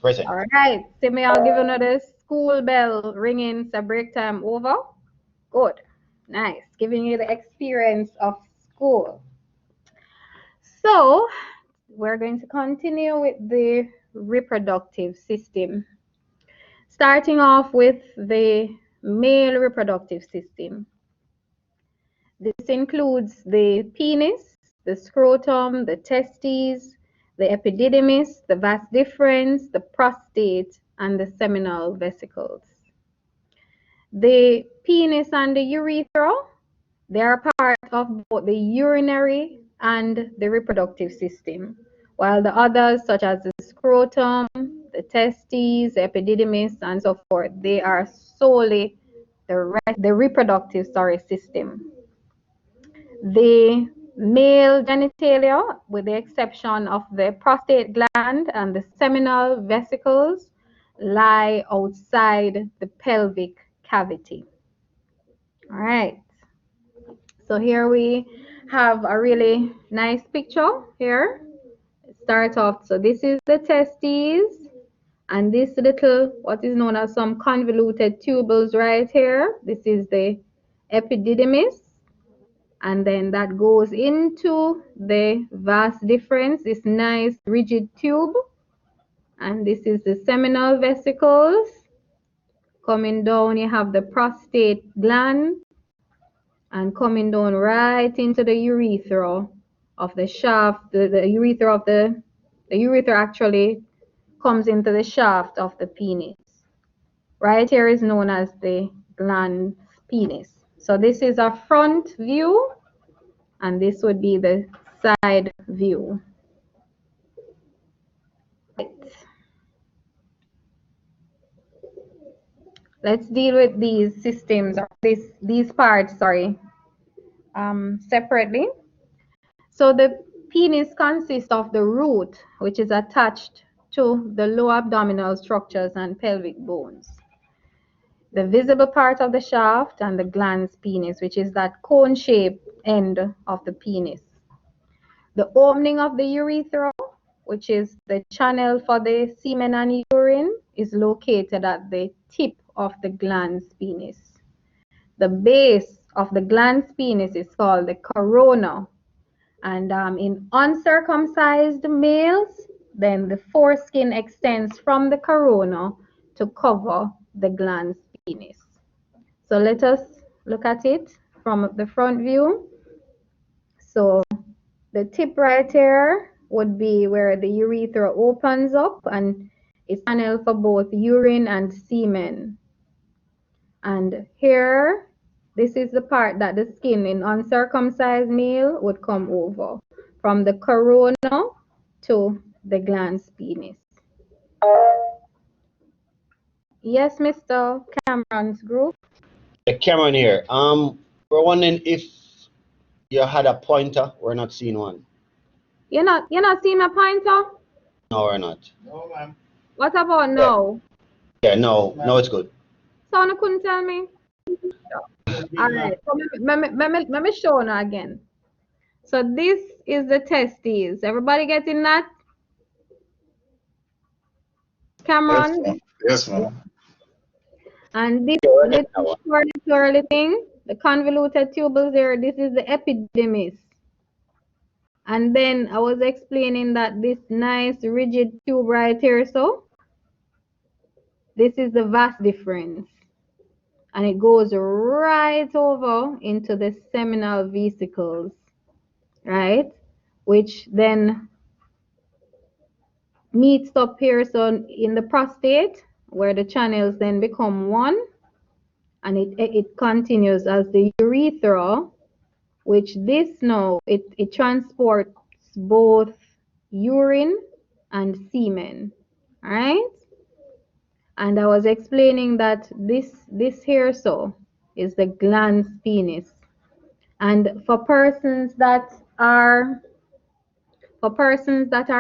Present. All right. See me, I'll give another school bell ringing, so break time over. Good. Nice. Giving you the experience of school. So, we're going to continue with the reproductive system. Starting off with the male reproductive system. This includes the penis, the scrotum, the testes, the epididymis, the vas deferens, the prostate, and the seminal vesicles. The penis and the urethra, they are part of both the urinary and the reproductive system, while the others, such as the scrotum, the testes, the epididymis, and so forth, they are solely the reproductive system. The male genitalia, with the exception of the prostate gland and the seminal vesicles, lie outside the pelvic cavity. All right. So here we have a really nice picture here. Start off. So this is the testes, and this little, what is known as some convoluted tubules right here. This is the epididymis. And then that goes into the vas deferens, this nice rigid tube. And this is the seminal vesicles. Coming down, you have the prostate gland. And coming down right into the urethra of the shaft. The urethra actually comes into the shaft of the penis. Right here is known as the gland penis. So this is a front view, and this would be the side view. Right. Let's deal with these systems, or these parts, separately. So the penis consists of the root, which is attached to the lower abdominal structures and pelvic bones. The visible part of the shaft, and the glans penis, which is that cone-shaped end of the penis. The opening of the urethra, which is the channel for the semen and urine, is located at the tip of the glans penis. The base of the glans penis is called the corona. And in uncircumcised males, then the foreskin extends from the corona to cover the glans penis. So let us look at it from the front view. So the tip right here would be where the urethra opens up, and it's channel for both urine and semen. And here, this is the part that the skin in uncircumcised male would come over, from the corona to the glans penis. Yes, Mr. Cameron's group. Yeah, Cameron here. We're wondering if you had a pointer. We're not seeing one. You're not seeing my pointer? No, we're not. No, ma'am. What about no? Yeah, no, it's good. So you couldn't tell me? All right, so let me show you again. So this is the testes. Everybody getting that? Cameron? Yes, ma'am. And this little swirly thing, the convoluted tubules there, this is the epididymis. And then I was explaining that this nice rigid tube right here, so this is the vas deferens. And it goes right over into the seminal vesicles, right? Which then meets up here, so in the prostate, where the channels then become one, and it continues as the urethra, which this now, it transports both urine and semen, all right? And I was explaining that this here so is the glans penis. And for persons that are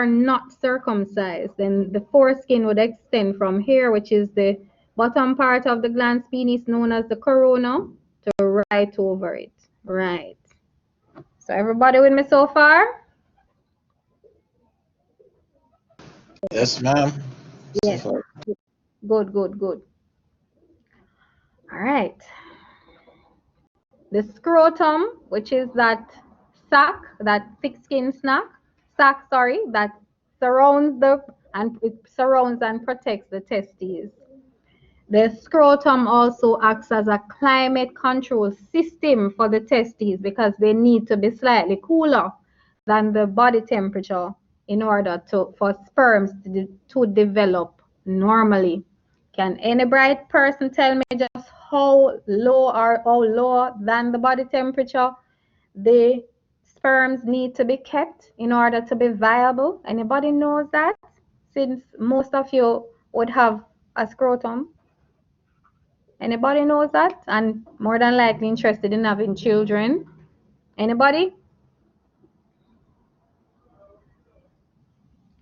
not circumcised, then the foreskin would extend from here, which is the bottom part of the glans penis known as the corona, to right over it. Right. So everybody with me so far? Yes, ma'am. Yes. Good, good, good. All right. The scrotum, which is that sac, that thick skin sac, sorry, that surrounds it surrounds and protects the testes. The scrotum also acts as a climate control system for the testes because they need to be slightly cooler than the body temperature in order for sperms to develop normally. Can any bright person tell me just how low or how lower than the body temperature the sperms need to be kept in order to be viable? Anybody knows that? Since most of you would have a scrotum. Anybody knows that? And more than likely interested in having children. Anybody?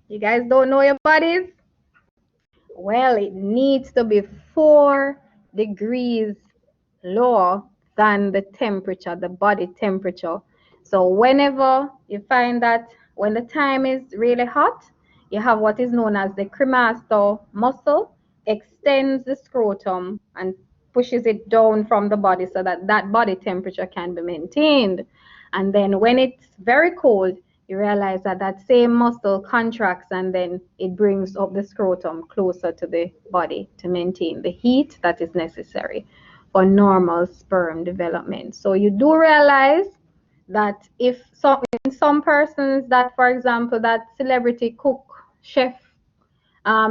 You guys don't know your bodies? Well, it needs to be 4 degrees lower than the temperature, the body temperature. So whenever you find that when the time is really hot, you have what is known as the cremaster muscle extends the scrotum and pushes it down from the body so that that body temperature can be maintained. And then when it's very cold, you realize that that same muscle contracts and then it brings up the scrotum closer to the body to maintain the heat that is necessary for normal sperm development. So you do realize that if in some persons that, for example, that celebrity cook chef,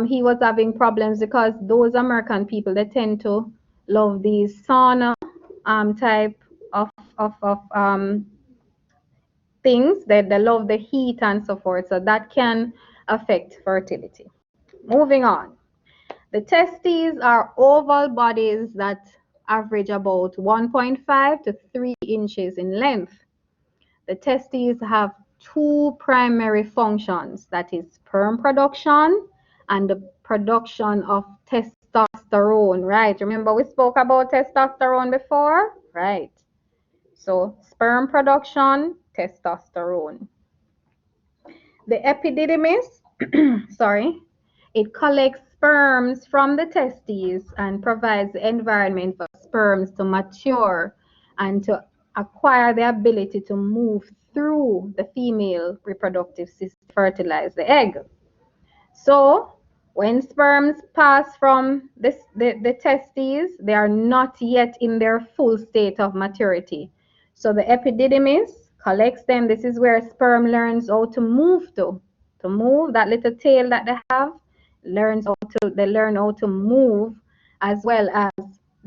he was having problems because those American people, they tend to love these sauna type of things, that they love the heat and so forth. So that can affect fertility. Moving on. The testes are oval bodies that average about 1.5 to 3 inches in length. The testes have 2 primary functions, that is sperm production and the production of testosterone, right? Remember we spoke about testosterone before, right? So sperm production, testosterone. The epididymis, sorry, it collects sperms from the testes and provides the environment for sperms to mature and to acquire the ability to move through the female reproductive system to fertilize the egg. So when sperms pass from the testes, they are not yet in their full state of maturity. So the epididymis collects them. This is where sperm learns how to move to move. That little tail that they have they learn how to move, as well as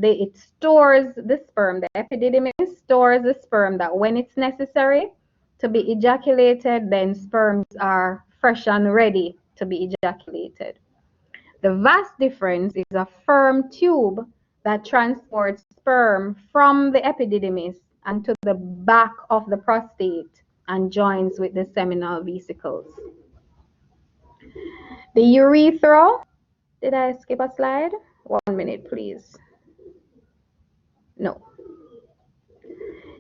it stores the sperm. The epididymis stores the sperm that when it's necessary to be ejaculated, then sperms are fresh and ready to be ejaculated. The vas deferens is a firm tube that transports sperm from the epididymis and to the back of the prostate and joins with the seminal vesicles. The urethra, did I skip a slide? 1 minute, please. No.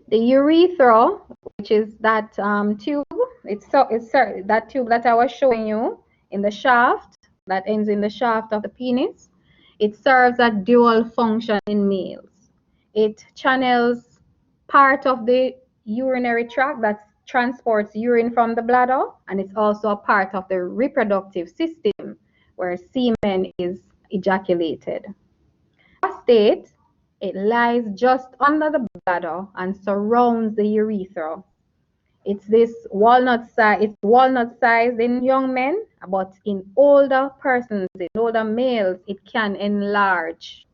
The urethra, which is that tube, it's that tube that I was showing you in the shaft, that ends in the shaft of the penis. It serves a dual function in males. It channels part of the urinary tract that transports urine from the bladder, and it's also a part of the reproductive system where semen is ejaculated. Prostate, it lies just under the bladder and surrounds the urethra. It's walnut size in young men, but in older persons, in older males, it can enlarge.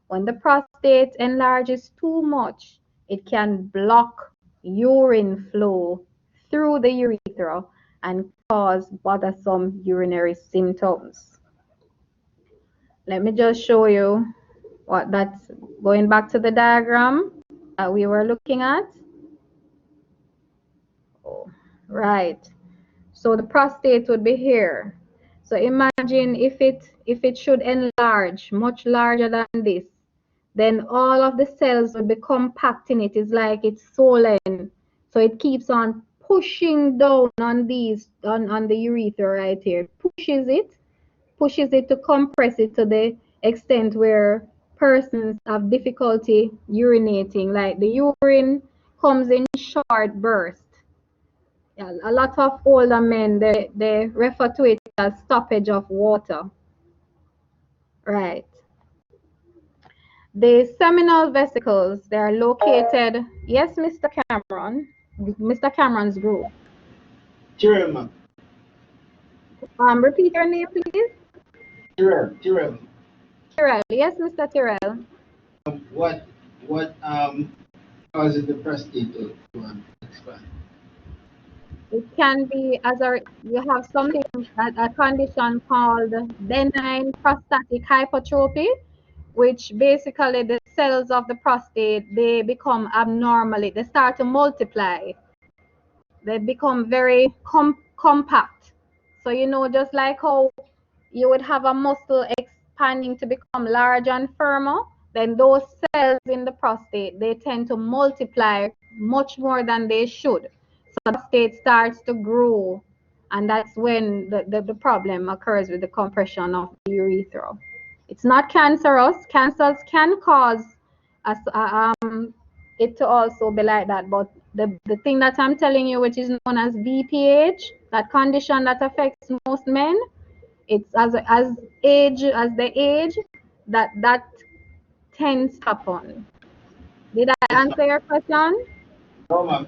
When the prostate enlarges too much, it can block urine flow through the urethra and cause bothersome urinary symptoms. Let me just show you what that's going back to the diagram that we were looking at. Oh, right. So the prostate would be here. So imagine if it should enlarge much larger than this, then all of the cells would be compact in it. It's like it's swollen. So it keeps on pushing down on the urethra right here. It pushes it pushes it to compress it to the extent where persons have difficulty urinating, like the urine comes in short bursts. Yeah, a lot of older men, they refer to it as stoppage of water. Right. The seminal vesicles, they are located, yes, Mr. Cameron, Mr. Cameron's group. Tyrell. Repeat your name, please. Tyrell. Tyrell. Yes, Mr. Tyrell. What causes the prostate to expand? It can be you have something, a condition called benign prostatic hypertrophy, which basically the cells of the prostate, they become abnormally, they start to multiply. They become very compact. So, just like how you would have a muscle expanding to become larger and firmer, then those cells in the prostate, they tend to multiply much more than they should. So the prostate starts to grow, and that's when the problem occurs with the compression of the urethra. It's not cancerous. Cancers can cause it to also be like that, but the thing that I'm telling you, which is known as BPH, that condition that affects most men, it's as they age, that tends to happen. Did I answer your question? No, ma'am.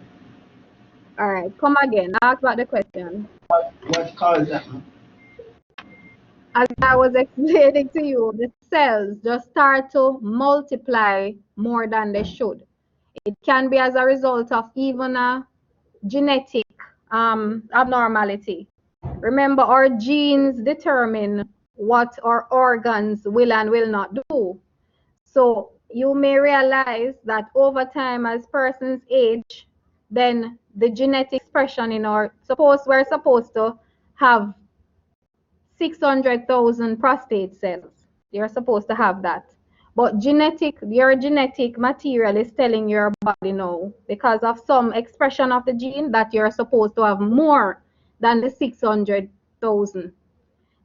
All right, come again. Ask about the question. What caused that, ma'am? As I was explaining to you, the cells just start to multiply more than they should. It can be as a result of even a genetic abnormality. Remember, our genes determine what our organs will and will not do. So you may realize that over time, as persons age, then the genetic expression in we're supposed to have 600,000 prostate cells. You're supposed to have that. But your genetic material is telling your body no, because of some expression of the gene, that you're supposed to have more than the 600,000.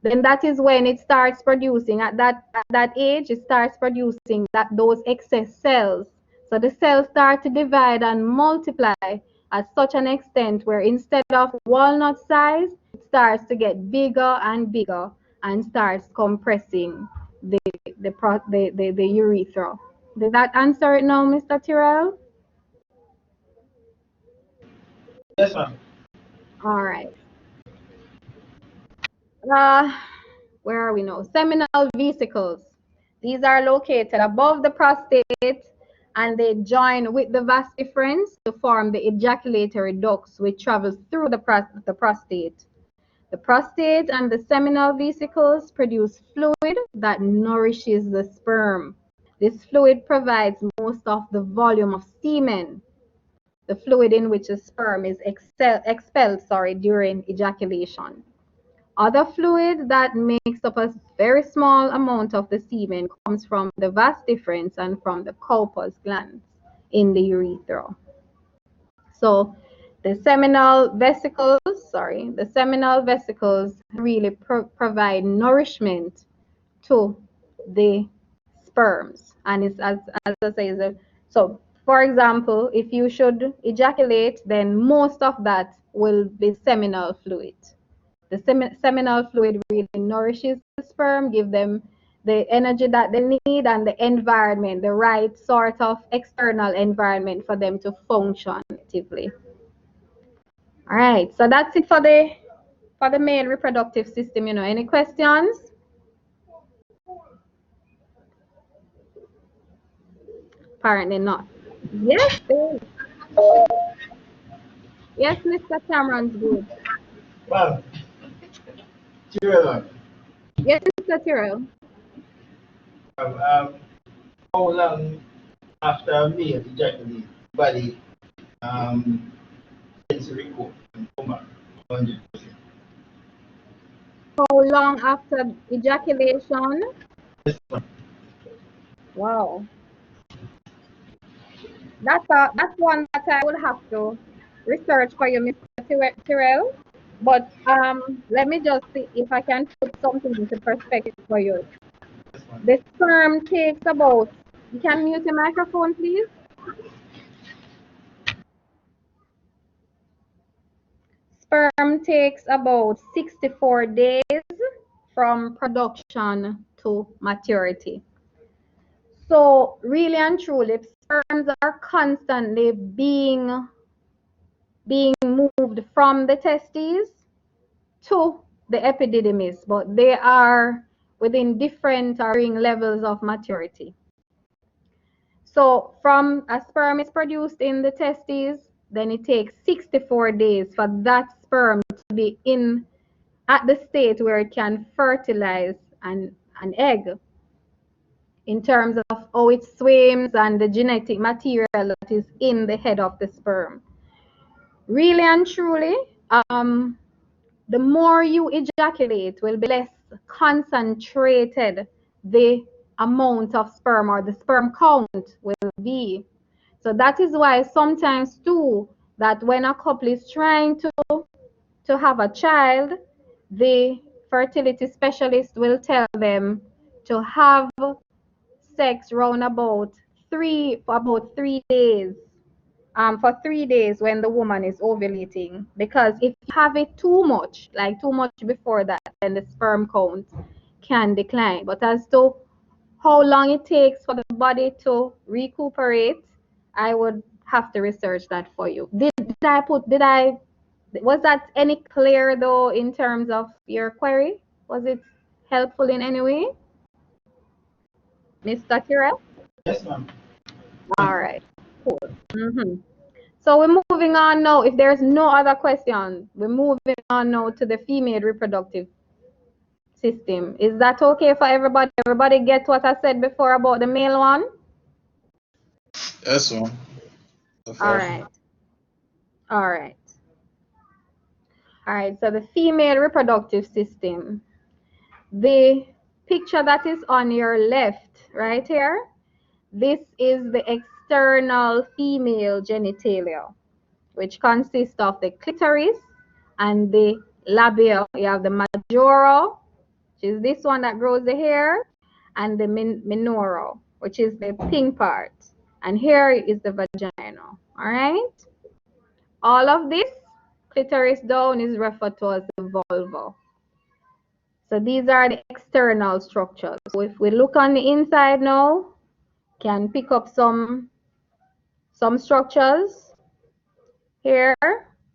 Then that is when it starts producing, at that age, it starts producing those excess cells. So the cells start to divide and multiply at such an extent where instead of walnut size, it starts to get bigger and bigger and starts compressing the urethra. Did that answer it now, Mr. Tyrell? Yes, ma'am. All right. Where are we now? Seminal vesicles. These are located above the prostate, and they join with the vas deferens to form the ejaculatory ducts, which travels through the prostate. The prostate and the seminal vesicles produce fluid that nourishes the sperm. This fluid provides most of the volume of semen, the fluid in which the sperm is expelled during ejaculation. Other fluid that makes up a very small amount of the semen comes from the vas deferens and from the corpus glands in the urethra. So the seminal vesicles really provide nourishment to the sperms. And it's as I say, so for example, if you should ejaculate, then most of that will be seminal fluid. The seminal fluid really nourishes the sperm, give them the energy that they need and the environment, the right sort of external environment for them to function actively. All right, so that's it for the male reproductive system. Any questions? Apparently not. Yes, yes, Mr. Cameron's good. Ma'am. Tyrell. Yes, Mr. Tyrell. How long after a male ejaculate body tends to recover and come back 100%? How long after ejaculation? Yes, ma'am. Wow. That's one that I would have to research for you, Mr. Tyrell. But let me just see if I can put something into perspective for you. The sperm takes about, you can mute the microphone, please? Sperm takes about 64 days from production to maturity. So really and truly, sperms are constantly being moved from the testes to the epididymis, but they are within different varying levels of maturity. So from a sperm is produced in the testes, then it takes 64 days for that sperm to be in at the state where it can fertilize an egg, in terms of how it swims and the genetic material that is in the head of the sperm. Really and truly, the more you ejaculate will be less concentrated the amount of sperm, or the sperm count will be. So that is why sometimes too, that when a couple is trying to have a child, the fertility specialist will tell them to have sex round about for 3 days. For 3 days when the woman is ovulating, because if you have it too much, like too much before that, then the sperm count can decline. But as to how long it takes for the body to recuperate, I would have to research that for you. Was that any clear though in terms of your query? Was it helpful in any way, Mr. Kirel? Yes, ma'am. All right, cool. So we're moving on now. If there's no other questions, we're moving on now to the female reproductive system. Is that okay for everybody? Everybody get what I said before about the male one? Yes, ma'am. All right. All right. All right. So the female reproductive system. The picture that is on your left, right here, this is the external female genitalia, which consists of the clitoris and the labia. You have the majora, which is this one that grows the hair, and the minora, which is the pink part. And here is the vagina. All right. All of this clitoris down is referred to as the vulva. So these are the external structures. So if we look on the inside now, can pick up some structures. Here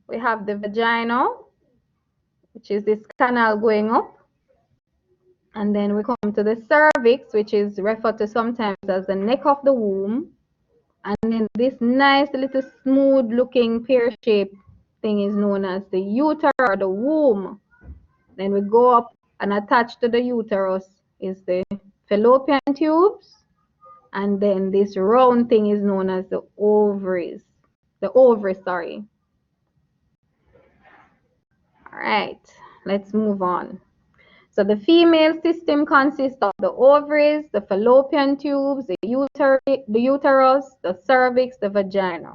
we have the vagina, which is this canal going up. And then we come to the cervix, which is referred to sometimes as the neck of the womb. And then this nice little smooth looking pear-shaped thing is known as the uterus, or the womb. Then we go up, and attached to the uterus is the fallopian tubes. And then this round thing is known as the ovaries. The ovaries, sorry. All right, let's move on. So the female system consists of the ovaries, the fallopian tubes, the uterus, the cervix, the vagina.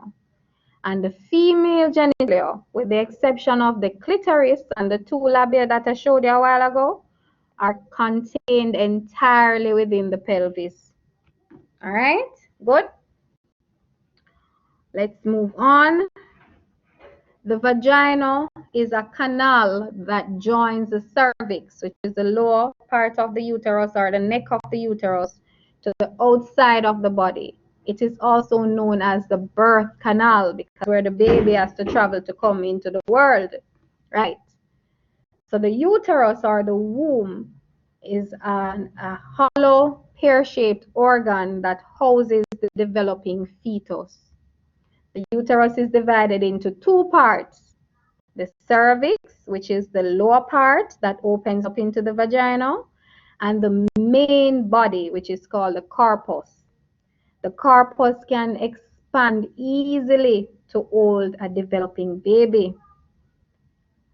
And the female genitalia, with the exception of the clitoris and the two labia that I showed you a while ago, are contained entirely within the pelvis. All right, good. Let's move on. The vagina is a canal that joins the cervix, which is the lower part of the uterus, or the neck of the uterus, to the outside of the body. It is also known as the birth canal, because where the baby has to travel to come into the world, right? So the uterus, or the womb, is a hollow pear-shaped organ that houses the developing fetus. The uterus is divided into two parts: the cervix, which is the lower part that opens up into the vagina, and the main body, which is called the corpus. The corpus can expand easily to hold a developing baby.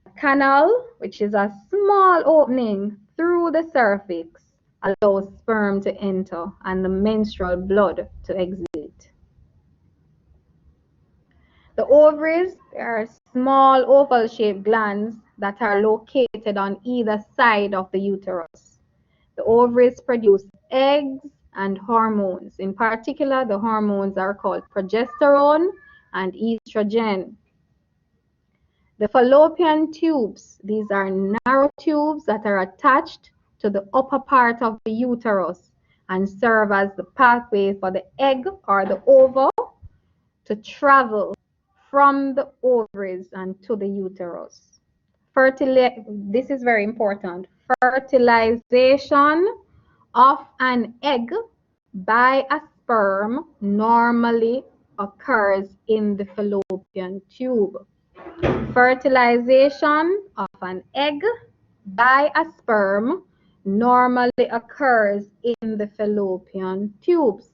The canal, which is a small opening through the cervix, allows sperm to enter and the menstrual blood to exit. The ovaries are small oval-shaped glands that are located on either side of the uterus. The ovaries produce eggs and hormones. In particular, the hormones are called progesterone and estrogen. The fallopian tubes, these are narrow tubes that are attached to the upper part of the uterus and serve as the pathway for the egg or the ova to travel from the ovaries and to the uterus. This is very important. Fertilization of an egg by a sperm normally occurs in the fallopian tube. Fertilization of an egg by a sperm normally occurs in the fallopian tubes.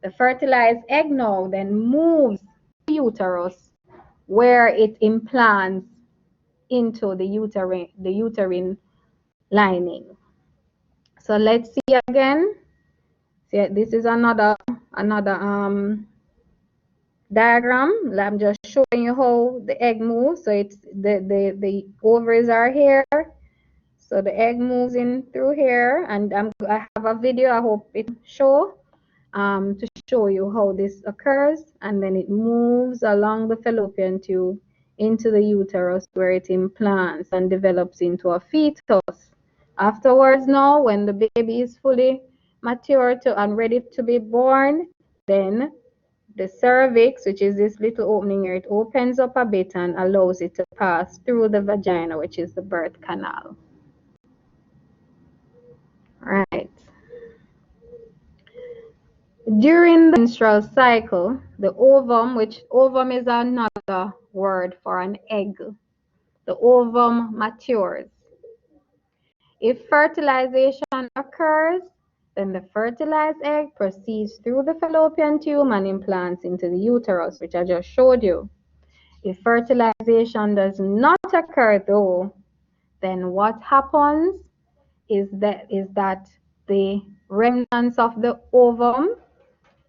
The fertilized egg now then moves to the uterus where it implants into the uterine lining. So let's see again. See, this is another diagram. I'm just showing you how the egg moves. So it's the ovaries are here. So the egg moves in through here, and I have a video. I hope it show to show you how this occurs, and then it moves along the fallopian tube into the uterus where it implants and develops into a fetus. Afterwards, now when the baby is fully mature and ready to be born, then the cervix, which is this little opening here, it opens up a bit and allows it to pass through the vagina, which is the birth canal. Right. During the menstrual cycle, the ovum, which ovum is another word for an egg, the ovum matures. If fertilization occurs, then the fertilized egg proceeds through the fallopian tube and implants into the uterus, which I just showed you. If fertilization does not occur though, then what happens is that the remnants of the ovum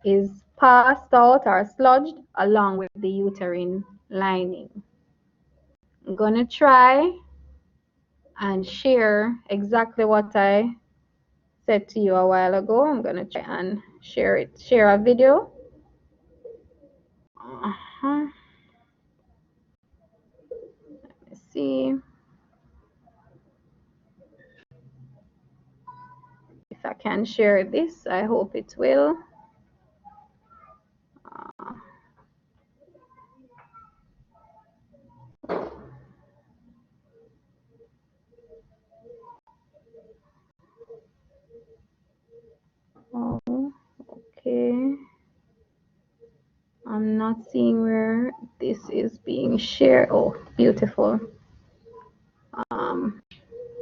is passed out or sludged along with the uterine lining. I'm going to try and share exactly what I said to you a while ago. I'm going to try and share a video. Let me see if I can share this. I hope it will. Oh, okay. I'm not seeing where this is being shared. Oh, beautiful.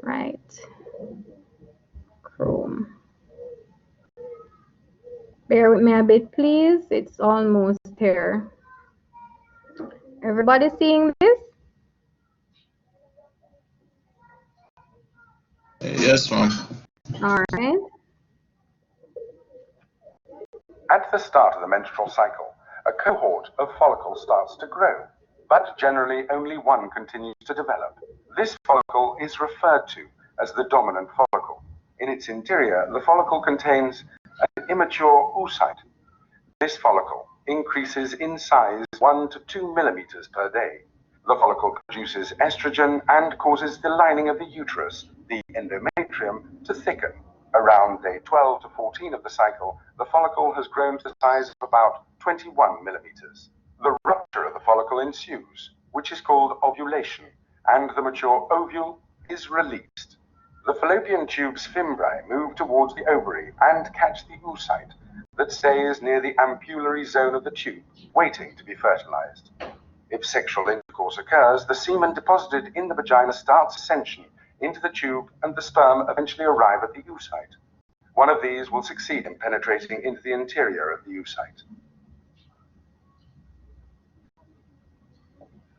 Right. Chrome. Bear with me a bit, please. It's almost here. Everybody seeing this? Yes, ma'am. All right. At the start of the menstrual cycle, a cohort of follicles starts to grow, but generally only one continues to develop. This follicle is referred to as the dominant follicle. In its interior, the follicle contains an immature oocyte. This follicle increases in size 1 to 2 millimeters per day. The follicle produces estrogen and causes the lining of the uterus, the endometrium, to thicken. Around day 12 to 14 of the cycle, the follicle has grown to the size of about 21 millimeters. The rupture of the follicle ensues, which is called ovulation, and the mature ovule is released. The fallopian tube's fimbriae move towards the ovary and catch the oocyte that stays near the ampullary zone of the tube, waiting to be fertilized. If sexual intercourse occurs, the semen deposited in the vagina starts ascension into the tube, and the sperm eventually arrive at the oocyte. One of these will succeed in penetrating into the interior of the oocyte.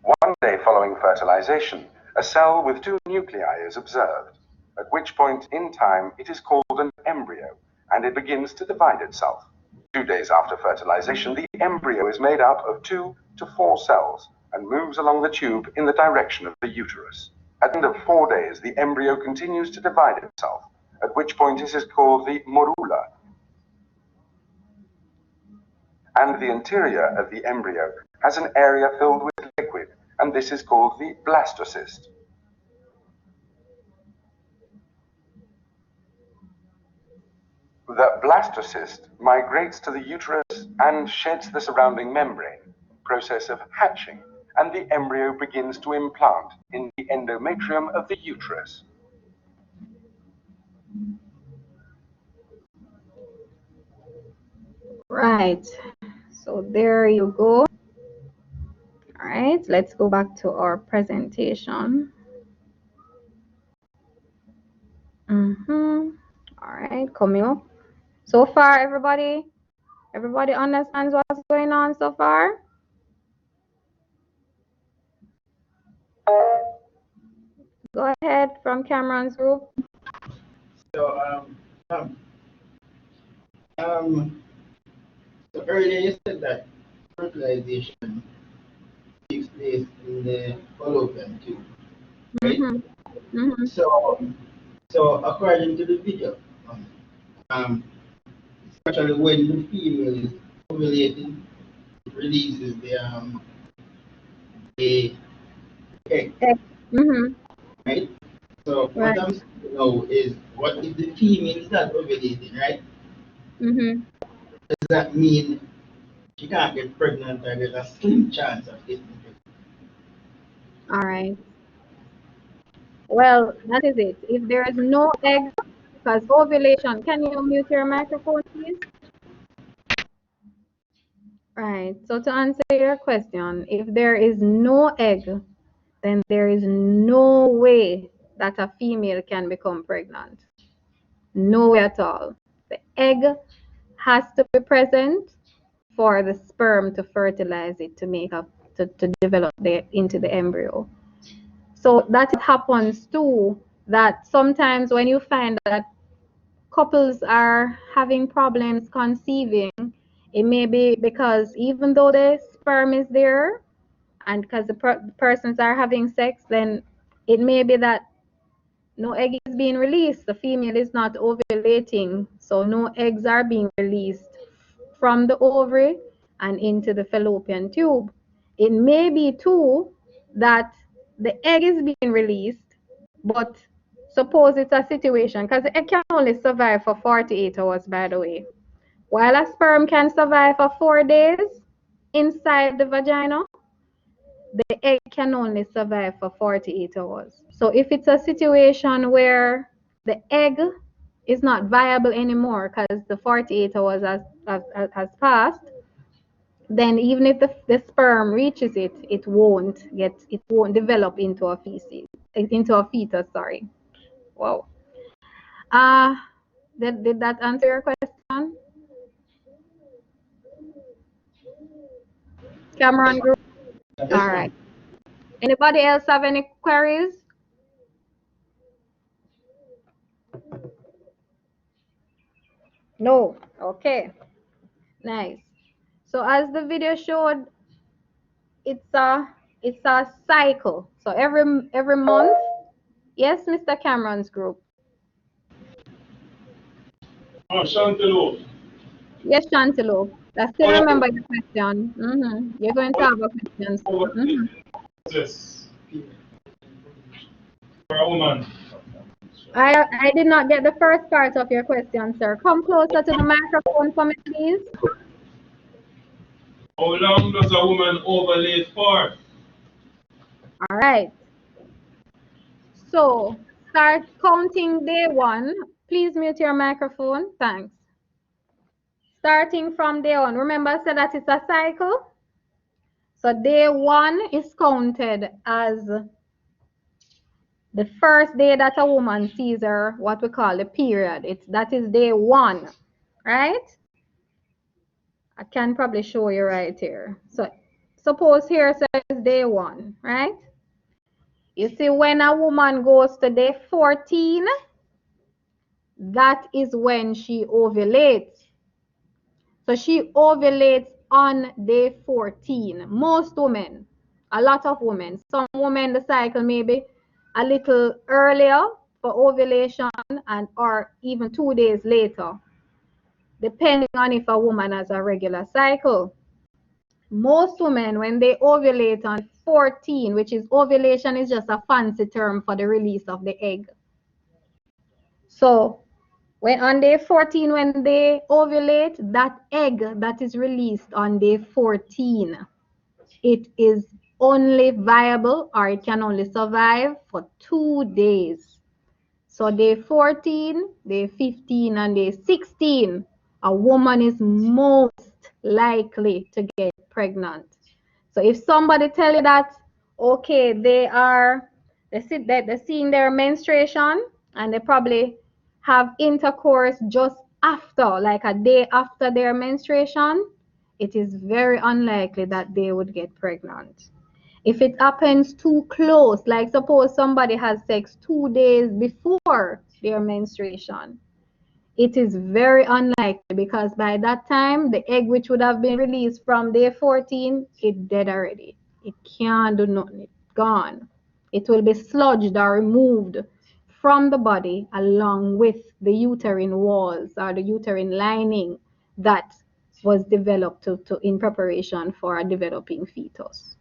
One day following fertilization, a cell with 2 nuclei is observed, at which point in time it is called an embryo, and it begins to divide itself. 2 days after fertilization, the embryo is made up of 2 to 4 cells and moves along the tube in the direction of the uterus. At the end of 4 days, the embryo continues to divide itself, at which point it is called the morula. And the interior of the embryo has an area filled with liquid, and this is called the blastocyst. The blastocyst migrates to the uterus and sheds the surrounding membrane, process of hatching, and the embryo begins to implant in the endometrium of the uterus. Right. So there you go. All right, let's go back to our presentation. All right, coming up. So far, everybody understands what's going on so far? Go ahead from Cameron's group. So, so earlier you said that fertilization takes place in the fallopian tube, right? So according to the video, actually when the female is ovulating, it releases the egg, right? So what I'm saying now is, what if the female is not ovulating, right? Does that mean she can't get pregnant, or there's a slim chance of getting pregnant? All right. Well, that is it. If there is no egg, because ovulation, can you mute your microphone, please? Right. So to answer your question, if there is no egg, then there is no way that a female can become pregnant. No way at all. The egg has to be present for the sperm to fertilize it, to make up, to develop into the embryo. So that it happens too, that sometimes when you find that couples are having problems conceiving, it may be because even though the sperm is there, and because the persons are having sex, then it may be that no egg is being released. The female is not ovulating, so no eggs are being released from the ovary and into the fallopian tube. It may be too that the egg is being released, but suppose it's a situation, because the egg can only survive for 48 hours, by the way, while a sperm can survive for 4 days inside the vagina. The egg can only survive for 48 hours. So if it's a situation where the egg is not viable anymore because the 48 hours has passed, then even if the sperm reaches it, it won't develop into a fetus, sorry. Wow. Did that answer your question? Cameron group? All right. Anybody else have any queries? No. Okay. Nice. So as the video showed, it's a cycle. So every month. Yes, Mr. Cameron's group. Chanteloup. Yes, Chanteloup. I still remember your question. You're going to have a question. Yes. For a woman. I did not get the first part of your question, sir. Come closer to the microphone for me, please. How long does a woman ovulate for? All right. So start counting day 1. Please mute your microphone. Thanks. Starting from day 1. Remember I said that it's a cycle. So day 1 is counted as the first day that a woman sees her, what we call the period. That is day 1, right? I can probably show you right here. So suppose here says day 1, right? You see, when a woman goes to day 14, that is when she ovulates. So she ovulates on day 14. Most women A lot of women. Some women, the cycle may be a little earlier for ovulation and or even 2 days later, depending on if a woman has a regular cycle. Most women, when they ovulate on 14, which is ovulation is just a fancy term for the release of the egg. So when on day 14, when they ovulate, that egg that is released on day 14, it is only viable, or it can only survive for 2 days. So day 14, day 15, and day 16, a woman is most likely to get pregnant. So if somebody tell you that, okay, they're seeing their menstruation and they probably have intercourse just after, like a day after their menstruation, it is very unlikely that they would get pregnant. If it happens too close, like suppose somebody has sex 2 days before their menstruation, it is very unlikely, because by that time, the egg which would have been released from day 14, it's dead already. It can't do nothing, it's gone. It will be sludged or removed from the body along with the uterine walls or the uterine lining that was developed in preparation for a developing fetus.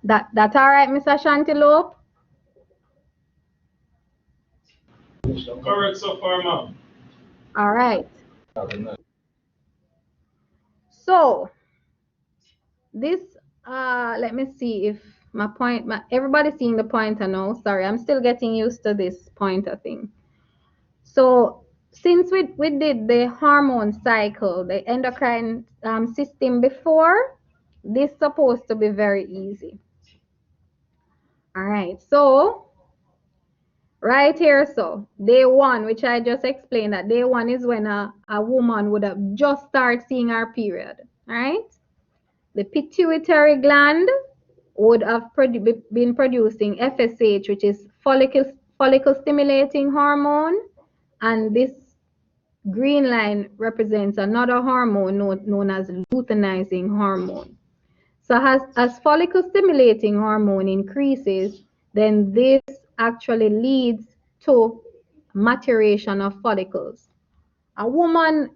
That all right, Mr. Shantilope? Correct so far, ma'am. All right. So this, let me see if everybody's seeing the pointer now. Sorry, I'm still getting used to this pointer thing. So since we did the hormone cycle, the endocrine system before, this is supposed to be very easy. All right, so right here, so day 1, which I just explained, that day 1 is when a woman would have just started seeing her period. All right, the pituitary gland would have been producing FSH, which is follicle stimulating hormone, and this green line represents another hormone known as luteinizing hormone. So as follicle stimulating hormone increases, then this actually leads to maturation of follicles. A woman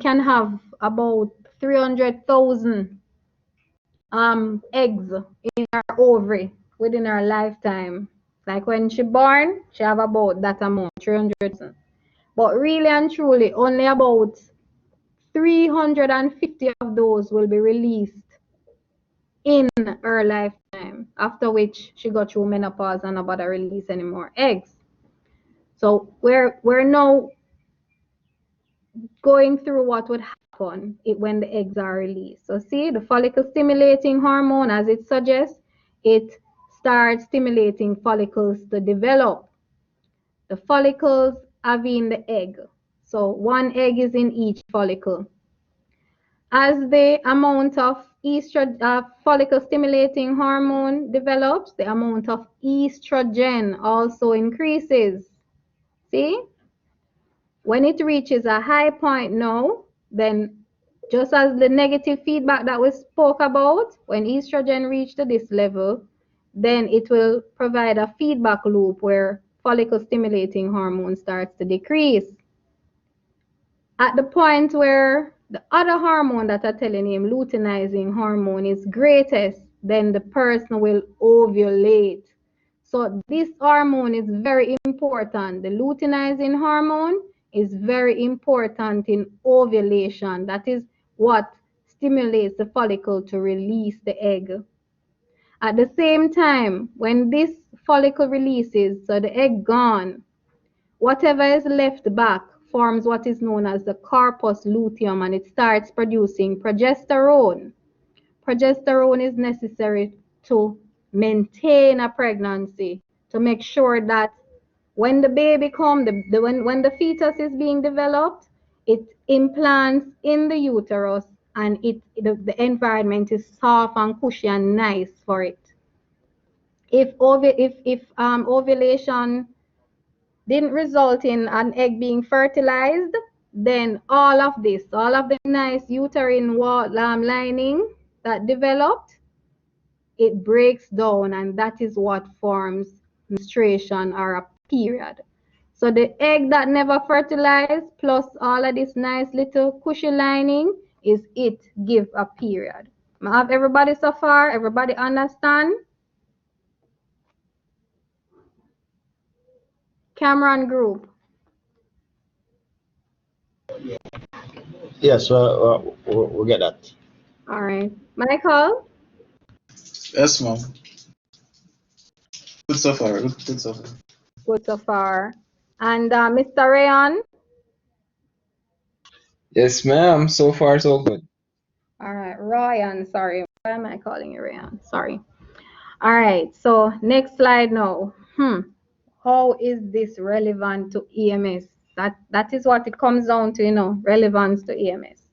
can have about 300,000 eggs in her ovary within her lifetime. Like when she born, she have about that amount, 300,000. But really and truly, only about 350 of those will be released in her lifetime, after which she got through menopause and not bother release any more eggs. So we're now going through what would happen when the eggs are released. So see, the follicle stimulating hormone, as it suggests, it starts stimulating follicles to develop. The follicles having the egg. So 1 egg is in each follicle. As the amount of follicle stimulating hormone develops, the amount of estrogen also increases. See? When it reaches a high point now, then just as the negative feedback that we spoke about, when estrogen reaches this level, then it will provide a feedback loop where follicle stimulating hormone starts to decrease. At the point where the other hormone that I'm telling him, luteinizing hormone, is greatest, then the person will ovulate. So this hormone is very important. The luteinizing hormone is very important in ovulation. That is what stimulates the follicle to release the egg. At the same time, when this follicle releases, so the egg gone, whatever is left back forms what is known as the corpus luteum, and it starts producing progesterone. Progesterone is necessary to maintain a pregnancy, to make sure that when the baby comes, when the fetus is being developed, it implants in the uterus, and the environment is soft and cushy and nice for it. If ovulation didn't result in an egg being fertilized, then all of the nice uterine wall lining that developed, it breaks down, and that is what forms menstruation or a period. So the egg that never fertilized plus all of this nice little cushy lining is it give a period. Have everybody so far? Everybody understand? Cameron group. Yes, we'll get that. All right. Michael? Yes, ma'am. Good so far. Good so far. Good so far. And Mr. Rayon? Yes, ma'am. So far, so good. All right. Ryan, sorry. Why am I calling you Rayon? Sorry. All right. So next slide now. How is this relevant to EMS? That is what it comes down to, relevance to EMS.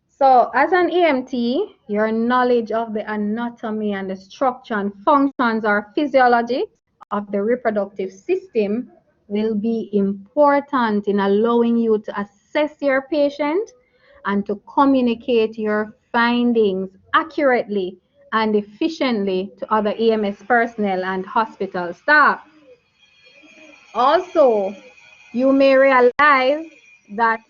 So as an EMT, your knowledge of the anatomy and the structure and functions or physiology of the reproductive system will be important in allowing you to assess your patient and to communicate your findings accurately and efficiently to other EMS personnel and hospital staff. Also, you may realize that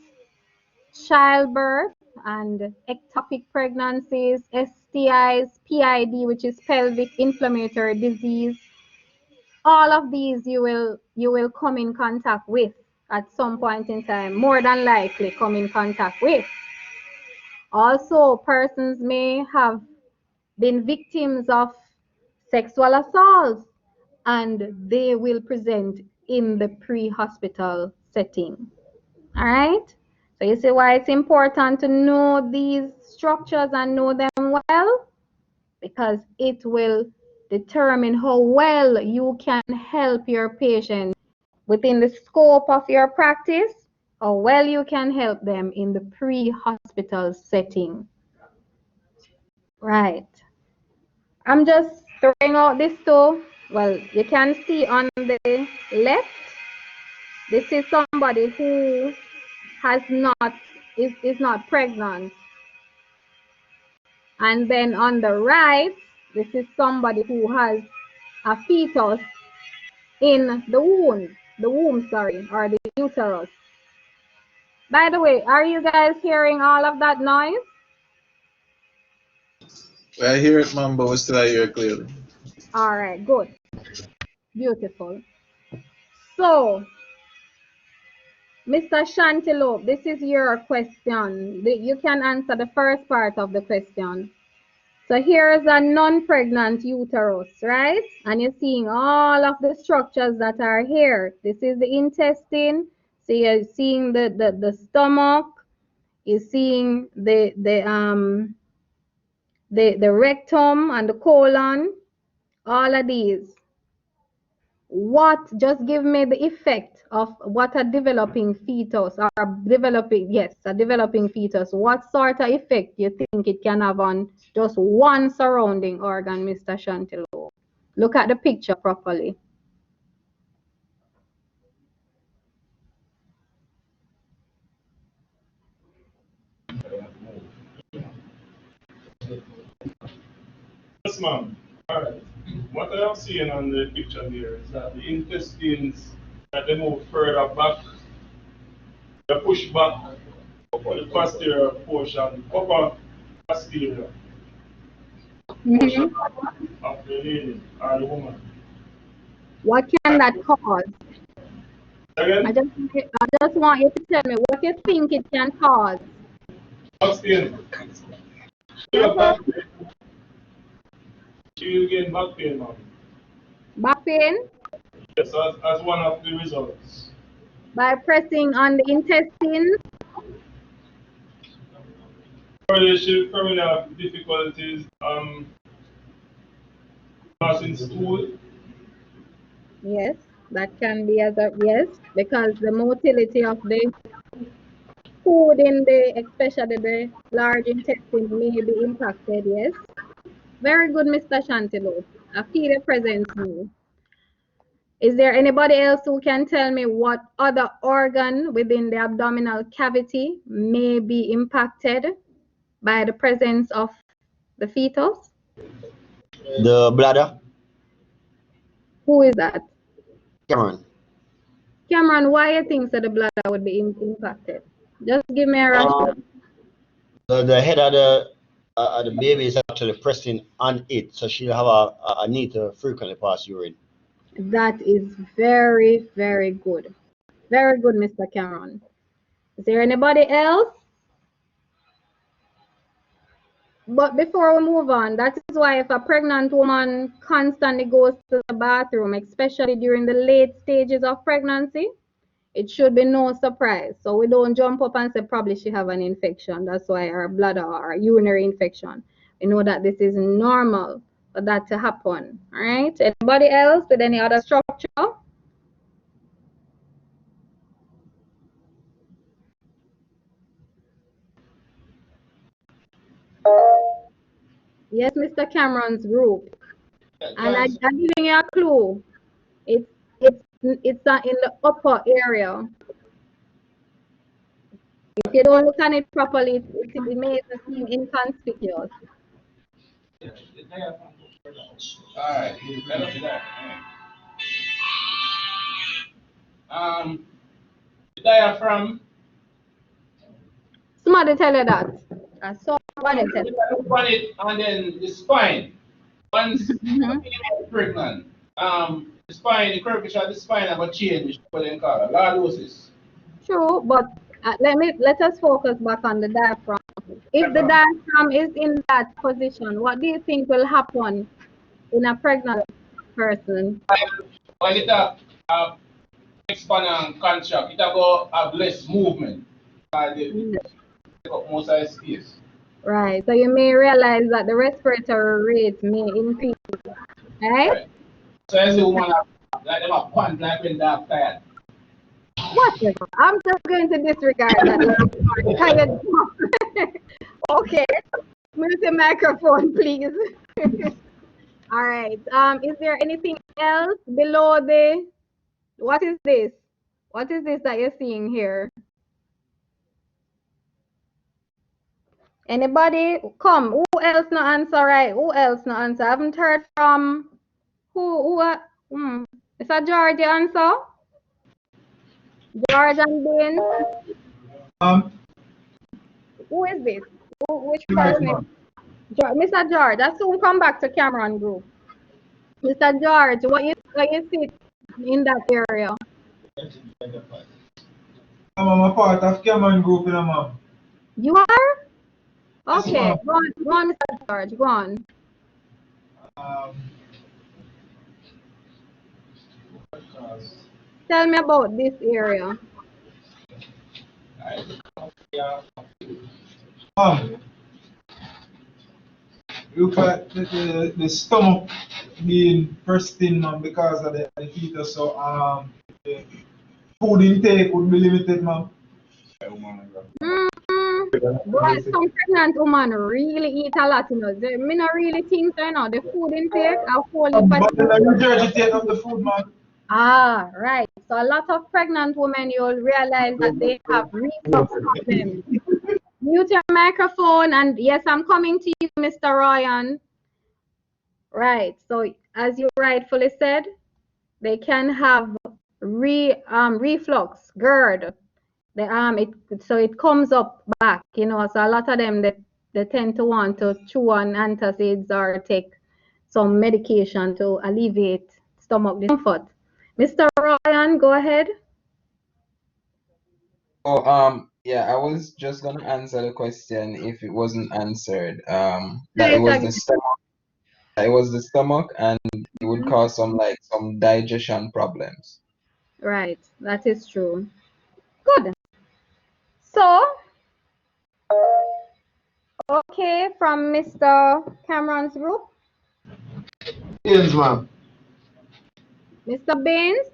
childbirth and ectopic pregnancies, STIs, PID, which is pelvic inflammatory disease, all of these you will come in contact with at some point in time, more than likely come in contact with. Also, persons may have been victims of sexual assaults, and they will present in the pre-hospital setting. All right? So you see why it's important to know these structures and know them well? Because it will determine how well you can help your patient within the scope of your practice, how well you can help them in the pre-hospital setting. Right. I'm just throwing out this too. Well, you can see on the left, this is somebody who is not pregnant. And then on the right, this is somebody who has a fetus in the womb, or the uterus. By the way, are you guys hearing all of that noise? I hear it, ma'am, but we still hear it clearly. All right, good. Beautiful. So, Mr. Chantelope, this is your question. You can answer the first part of the question. So here is a non-pregnant uterus, right? And you're seeing all of the structures that are here. This is the intestine. So you're seeing the stomach. You're seeing the rectum and the colon. All of these. Just give me the effect of what a developing fetus or a developing fetus. What sort of effect you think it can have on just one surrounding organ, Mr. Chantillo? Look at the picture properly. Yes, ma'am. All right. What I am seeing on the picture here is that the intestines, that they move further back, they push back the posterior portion, upper posterior portion of the lady or the woman. What can that cause? Again? I just want you to tell me what you think it can cause. Back pain. Back pain. She will gain back pain, ma'am. Back pain? Yes, as one of the results. By pressing on the intestines? She probably have difficulties passing stool. Yes, that can be yes, because the motility of the food in especially the large intestine may be impacted, yes. Very good, Mr. Chantilo. I feel the presence now. Is there anybody else who can tell me what other organ within the abdominal cavity may be impacted by the presence of The fetus? The bladder? Who is that? Cameron. Cameron, why you think that the bladder would be impacted? Just give me a rationale. The head of the baby is actually pressing on it, so she'll have a need to frequently pass urine. That is very, very good. Very good, Mr. Cameron. Is there anybody else? But before we move on, that is why if a pregnant woman constantly goes to the bathroom, especially during the late stages of pregnancy, it should be no surprise. So we don't jump up and say probably she have an infection. That's why her bladder or urinary infection. We know that this is normal for that to happen. All right. Anybody else with any other structure? Yes, Mr. Cameron's group. And I'm giving you a clue. It's in the upper area. If you don't look at it properly, it may seem inconspicuous. Alright, let us do that. The diaphragm. Somebody tell you that. Somebody tell you. On it, and then the spine. Once you're pregnant, the spine, the curvature of the spine have a change, what they call it, lordosis. True, but let us focus back on the diaphragm. If the diaphragm is in that position, what do you think will happen in a pregnant person? When it expand and contract, it will have less movement. It take up most of the space. Right. So you may realize that the respiratory rate may increase. Right? So as a woman, like them a pant like when they're tired. Whatever. I'm just going to disregard that. Tired. Okay. Mute the microphone, please. All right. Is there anything else below the? What is this? What is this that you're seeing here? Anybody? Come. Who else no answer? Right? Who else no answer? I haven't heard from who? Is that George answer? George and Ben. Who is this? Which person? Mr. George. I soon come back to Cameron Group. Mr. George, what you see in that area? I'm a part of Cameron Group, ma'am. You are? Okay, yes, go on, Mr. George, go on. Tell me about this area. Look at the stomach being pressed in, ma'am, because of the fetus. So the food intake would be limited, ma'am. But some pregnant women really eat a lot, you know. They not really think, you know, the food intake are falling. But the regurgitate of the food, ma'am. Ah, right. So a lot of pregnant women, you'll realize that they have reflux problems. Mute your microphone, and yes, I'm coming to you, Mr. Ryan. Right. So as you rightfully said, they can have reflux, GERD. So it comes up back, you know. So a lot of them they tend to want to chew on antacids or take some medication to alleviate stomach discomfort. Mr. Ryan, go ahead. Oh, yeah, I was just gonna answer the question if it wasn't answered. That it was the stomach. It was the stomach, and it would cause some digestion problems. Right, that is true. Good. So, okay, from Mr. Cameron's group. Yes, ma'am. Mr. Baines?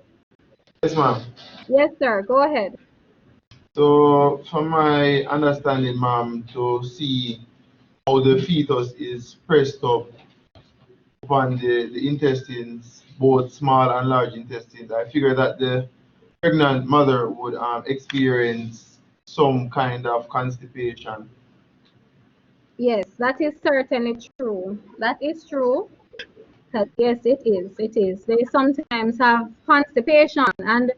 Yes, ma'am. Yes, sir. Go ahead. So, from my understanding, ma'am, to see how the fetus is pressed up upon the intestines, both small and large intestines, I figure that the pregnant mother would experience some kind of constipation. Yes, that is certainly true. That is true. Yes, it is. It is. They sometimes have constipation, and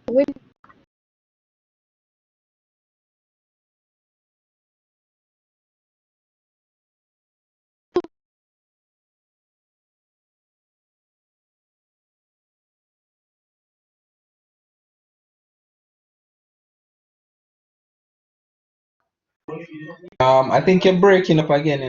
with I think you're breaking up again.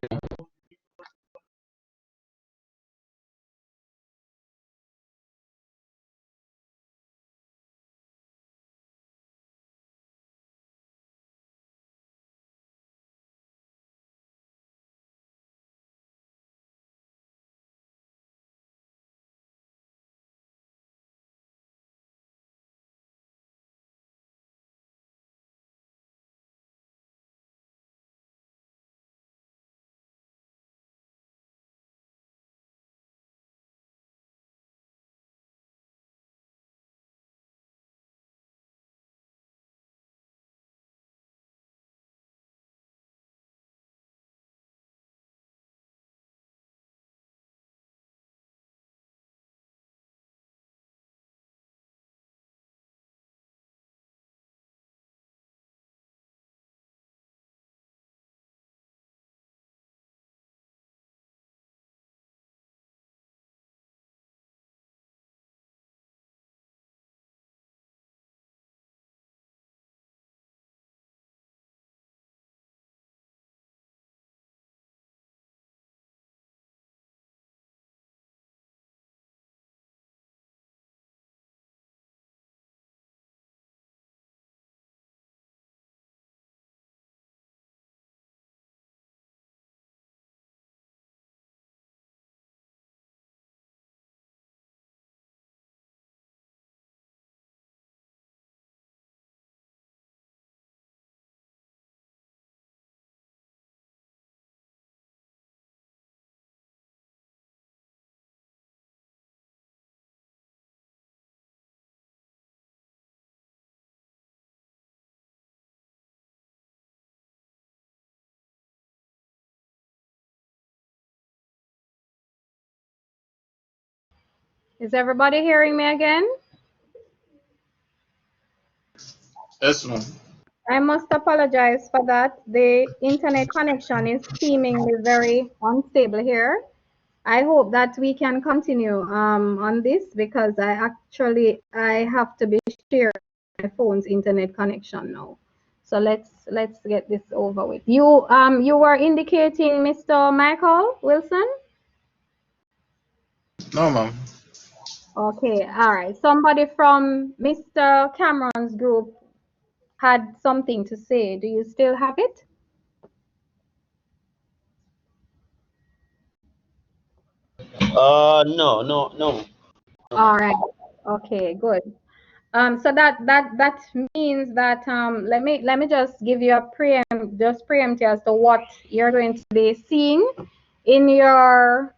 is everybody hearing me again? Yes, ma'am. I must apologize for that. The internet connection is seemingly very unstable here. I hope that we can continue on this because I have to be sharing my phone's internet connection now. So let's get this over with. You were indicating Mr. Michael Wilson? No, ma'am. Okay, all right. Somebody from Mr. Cameron's group had something to say. Do you still have it? No. All right. Okay, good. So that means that let me just give you a preempt as to what you're going to be seeing in your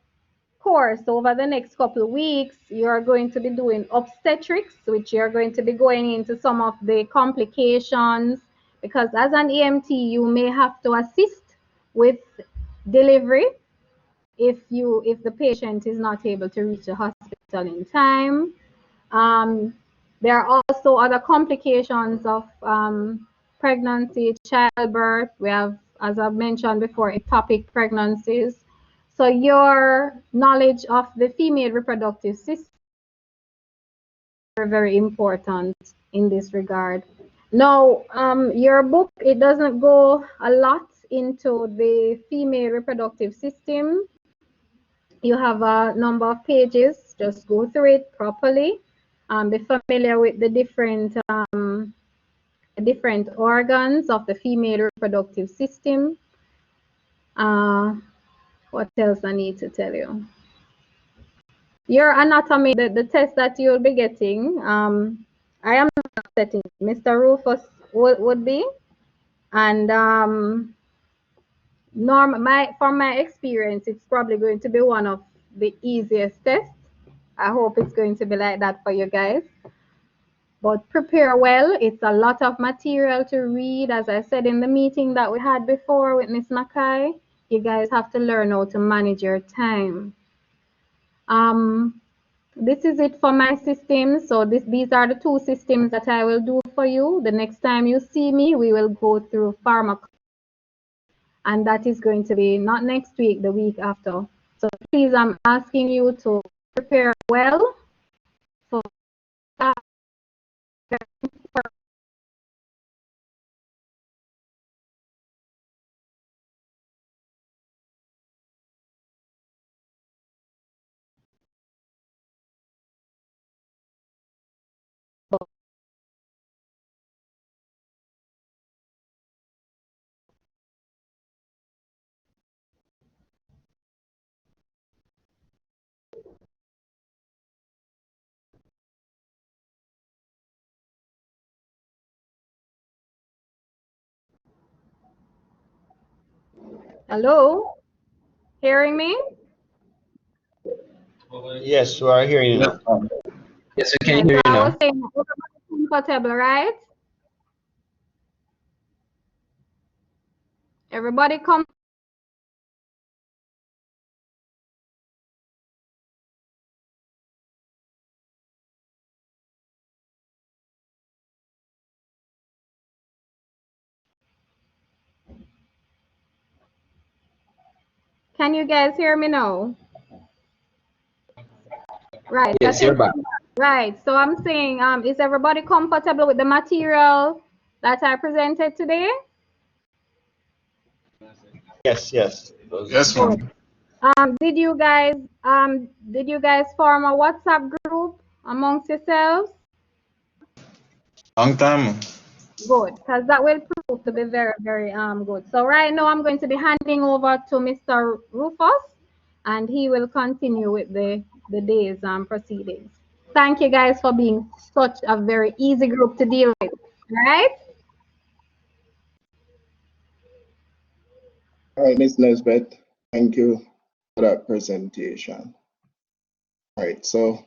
course over the next couple of weeks. You're going to be doing obstetrics, which you're going to be going into some of the complications because as an EMT you may have to assist with delivery if the patient is not able to reach the hospital in time. There are also other complications of pregnancy, childbirth. We have, as I've mentioned before, ectopic pregnancies. So your knowledge of the female reproductive system is very important in this regard. Now, your book, it doesn't go a lot into the female reproductive system. You have a number of pages. Just go through it properly. Be familiar with the different organs of the female reproductive system. What else I need to tell you? Your anatomy, the test that you'll be getting, I am not setting. Mr. Rufus would be, and from my experience, it's probably going to be one of the easiest tests. I hope it's going to be like that for you guys. But prepare well. It's a lot of material to read. As I said in the meeting that we had before with Miss Mackay, you guys have to learn how to manage your time. This is it for my system. So these are the two systems that I will do for you. The next time you see me, we will go through pharmacology. And that is going to be not next week, the week after. So please, I'm asking you to prepare well for that. Hello? Hearing me? Yes, we are hearing you now. Yes, we can Yes, hear you I now. was saying everybody comfortable, right? Everybody come. Can you guys hear me now? Right. Yes, you're back. Right. So I'm saying, is everybody comfortable with the material that I presented today? Yes, yes. Yes, ma'am. Did you guys form a WhatsApp group amongst yourselves? Long time. Good, because that will prove to be very, very good. So right now I'm going to be handing over to Mr. Rufus, and he will continue with the day's proceedings. Thank you guys for being such a very easy group to deal with. All right? All right, Ms. Nesbeth, thank you for that presentation. All right, so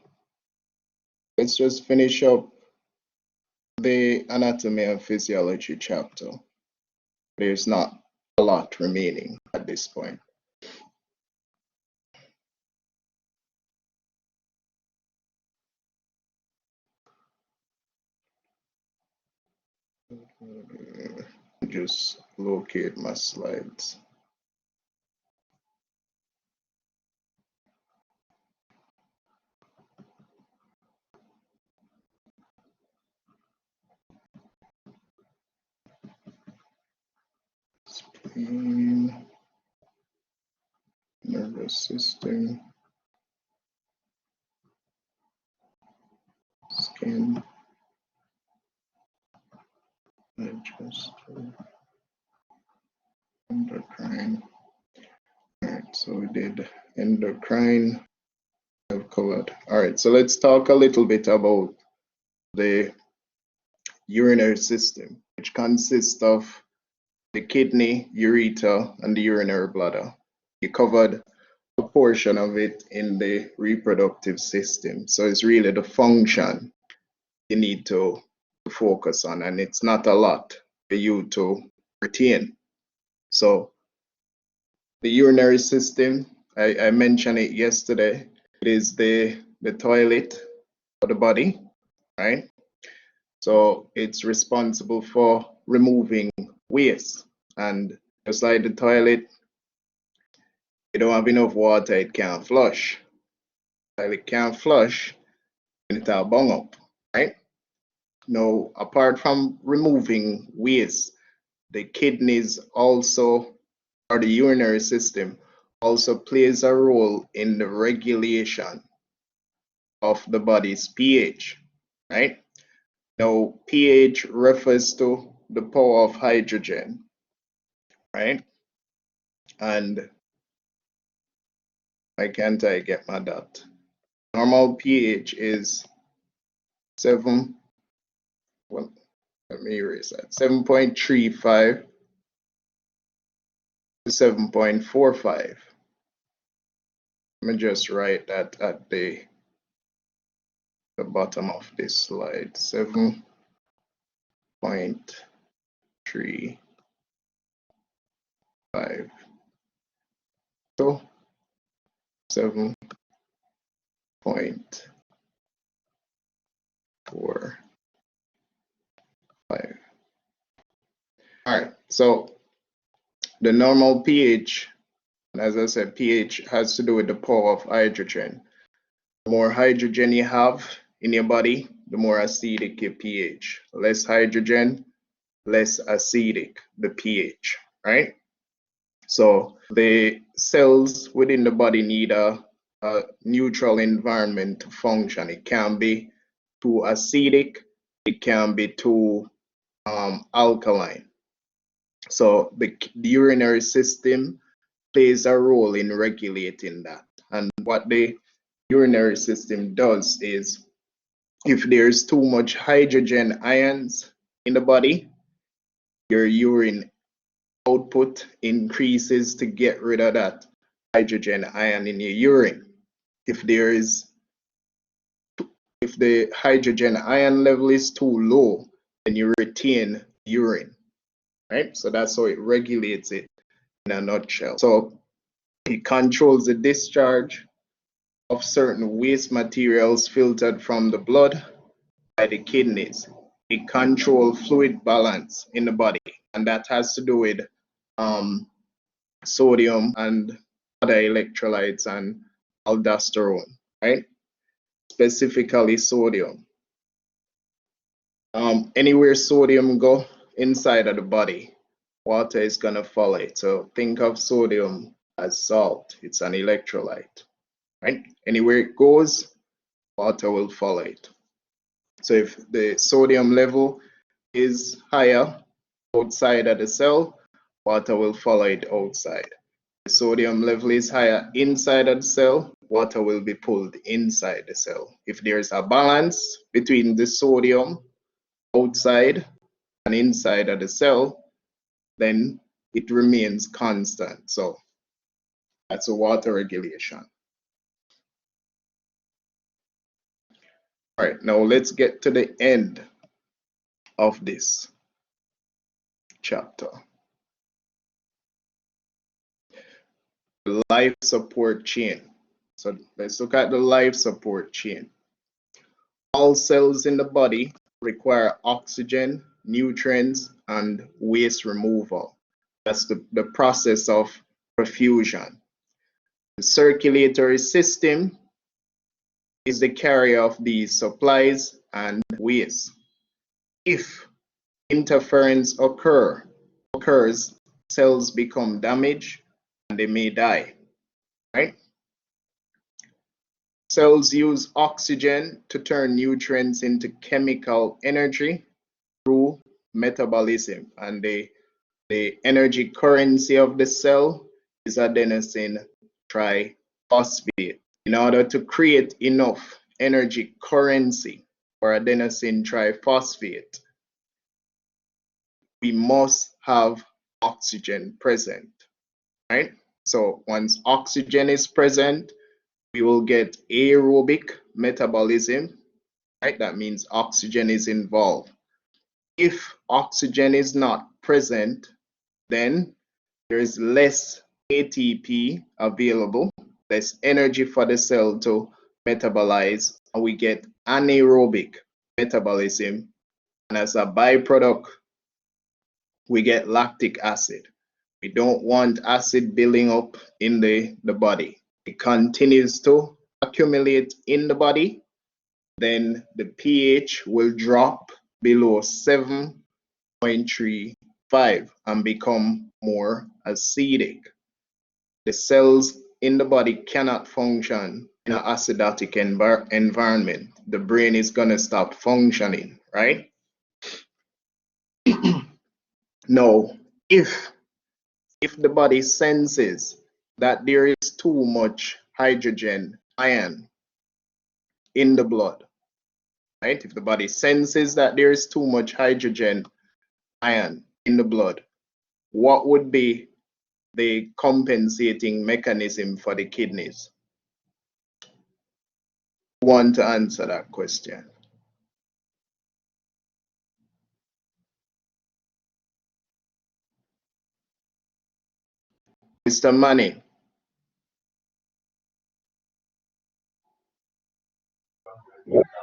let's just finish up the anatomy and physiology chapter. There's not a lot remaining at this point. Just locate my slides. Spleen, nervous system, skin, digestive, endocrine. All right, so we did endocrine. I've covered. All right, so let's talk a little bit about the urinary system, which consists of the kidney, urethra, and the urinary bladder. You covered a portion of it in the reproductive system. So it's really the function you need to focus on, and it's not a lot for you to retain. So the urinary system, I mentioned it yesterday, it is the toilet for the body, right? So it's responsible for removing waste. And just like the toilet, you don't have enough water, it can't flush. If it can't flush, it'll bung up, right? Now, apart from removing waste, the kidneys also, or the urinary system, also plays a role in the regulation of the body's pH, right? Now, pH refers to the power of hydrogen, right? And why can't I get my dot? Normal pH is 7, well, let me erase that, 7.35 to 7.45. Let me just write that at the the bottom of this slide, 7.35. So 7.45. All right, so the normal pH, as I said, pH has to do with the power of hydrogen. The more hydrogen you have in your body, the more acidic your pH. Less hydrogen, less acidic the pH, right? So the cells within the body need a neutral environment to function. It can be too acidic, it can be too alkaline. So the urinary system plays a role in regulating that. And what the urinary system does is, if there's too much hydrogen ions in the body, your urine output increases to get rid of that hydrogen ion in your urine. If the hydrogen ion level is too low, then you retain urine, right? So that's how it regulates it in a nutshell. So it controls the discharge of certain waste materials filtered from the blood by the kidneys. It controls fluid balance in the body, and that has to do with sodium and other electrolytes and aldosterone, right? Specifically sodium. Anywhere sodium go inside of the body, water is gonna follow it. So think of sodium as salt. It's an electrolyte, right? Anywhere it goes, water will follow it. So if the sodium level is higher outside of the cell, water will follow it outside. The sodium level is higher inside of the cell, water will be pulled inside the cell. If there's a balance between the sodium outside and inside of the cell, then it remains constant. So that's a water regulation. All right, now let's get to the end of this chapter. The life support chain. So let's look at the life support chain. All cells in the body require oxygen, nutrients, and waste removal. That's the process of perfusion. The circulatory system is the carrier of these supplies and waste. If interference occurs, cells become damaged and they may die, right? Cells use oxygen to turn nutrients into chemical energy through metabolism, and the energy currency of the cell is adenosine triphosphate. In order to create enough energy currency for adenosine triphosphate, we must have oxygen present, right? So once oxygen is present, we will get aerobic metabolism, right? That means oxygen is involved. If oxygen is not present, then there is less ATP available, less energy for the cell to metabolize, and we get anaerobic metabolism. And as a byproduct, we get lactic acid. We don't want acid building up in the body. It continues to accumulate in the body, then the pH will drop below 7.35 and become more acidic. The cells in the body cannot function in an acidotic environment. The brain is gonna stop functioning, right? Now, if the body senses that there is too much hydrogen ion in the blood, right? If the body senses that there is too much hydrogen ion in the blood, what would be the compensating mechanism for the kidneys? want to answer that question? Mr. Manning.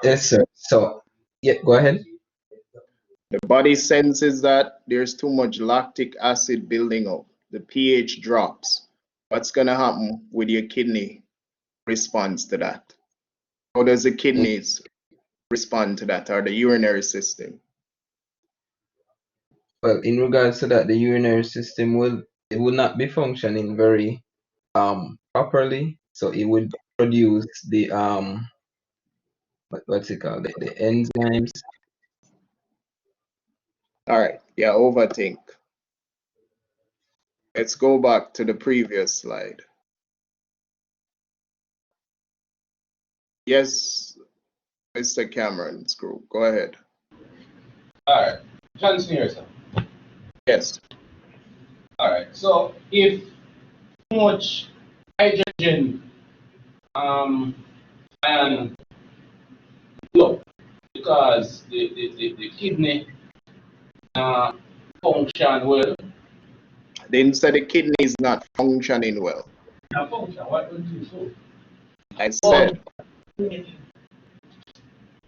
Yes, sir. So, yeah, go ahead. The body senses that there's too much lactic acid building up. The pH drops. What's going to happen with your kidney response to that? How does the kidneys respond to that, or the urinary system? Well, in regards to that, the urinary system will not be functioning very properly. So it would produce the what's it called? The enzymes. All right, yeah, overthink. Let's go back to the previous slide. Yes, Mr. Cameron's group, go ahead. All right. Johnson here, sir. Yes. All right. So if too much hydrogen ion flow because the kidney function well. Didn't say the kidney is not functioning well. Not function. What would you do? I said.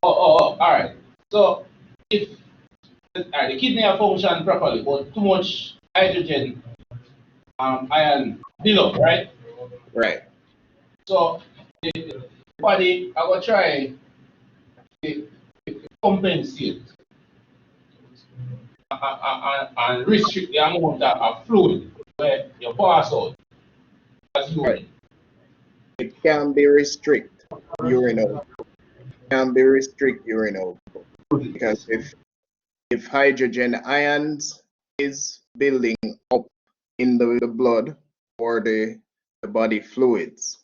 All right. So if the kidney are function properly, but too much hydrogen ion build up, right? Right. So the body I will try to compensate and restrict the amount of fluid where you pass out as urine. It can be restrict urine output. Can be restrict urine output. Because if hydrogen ions is building up in the blood or the body fluids,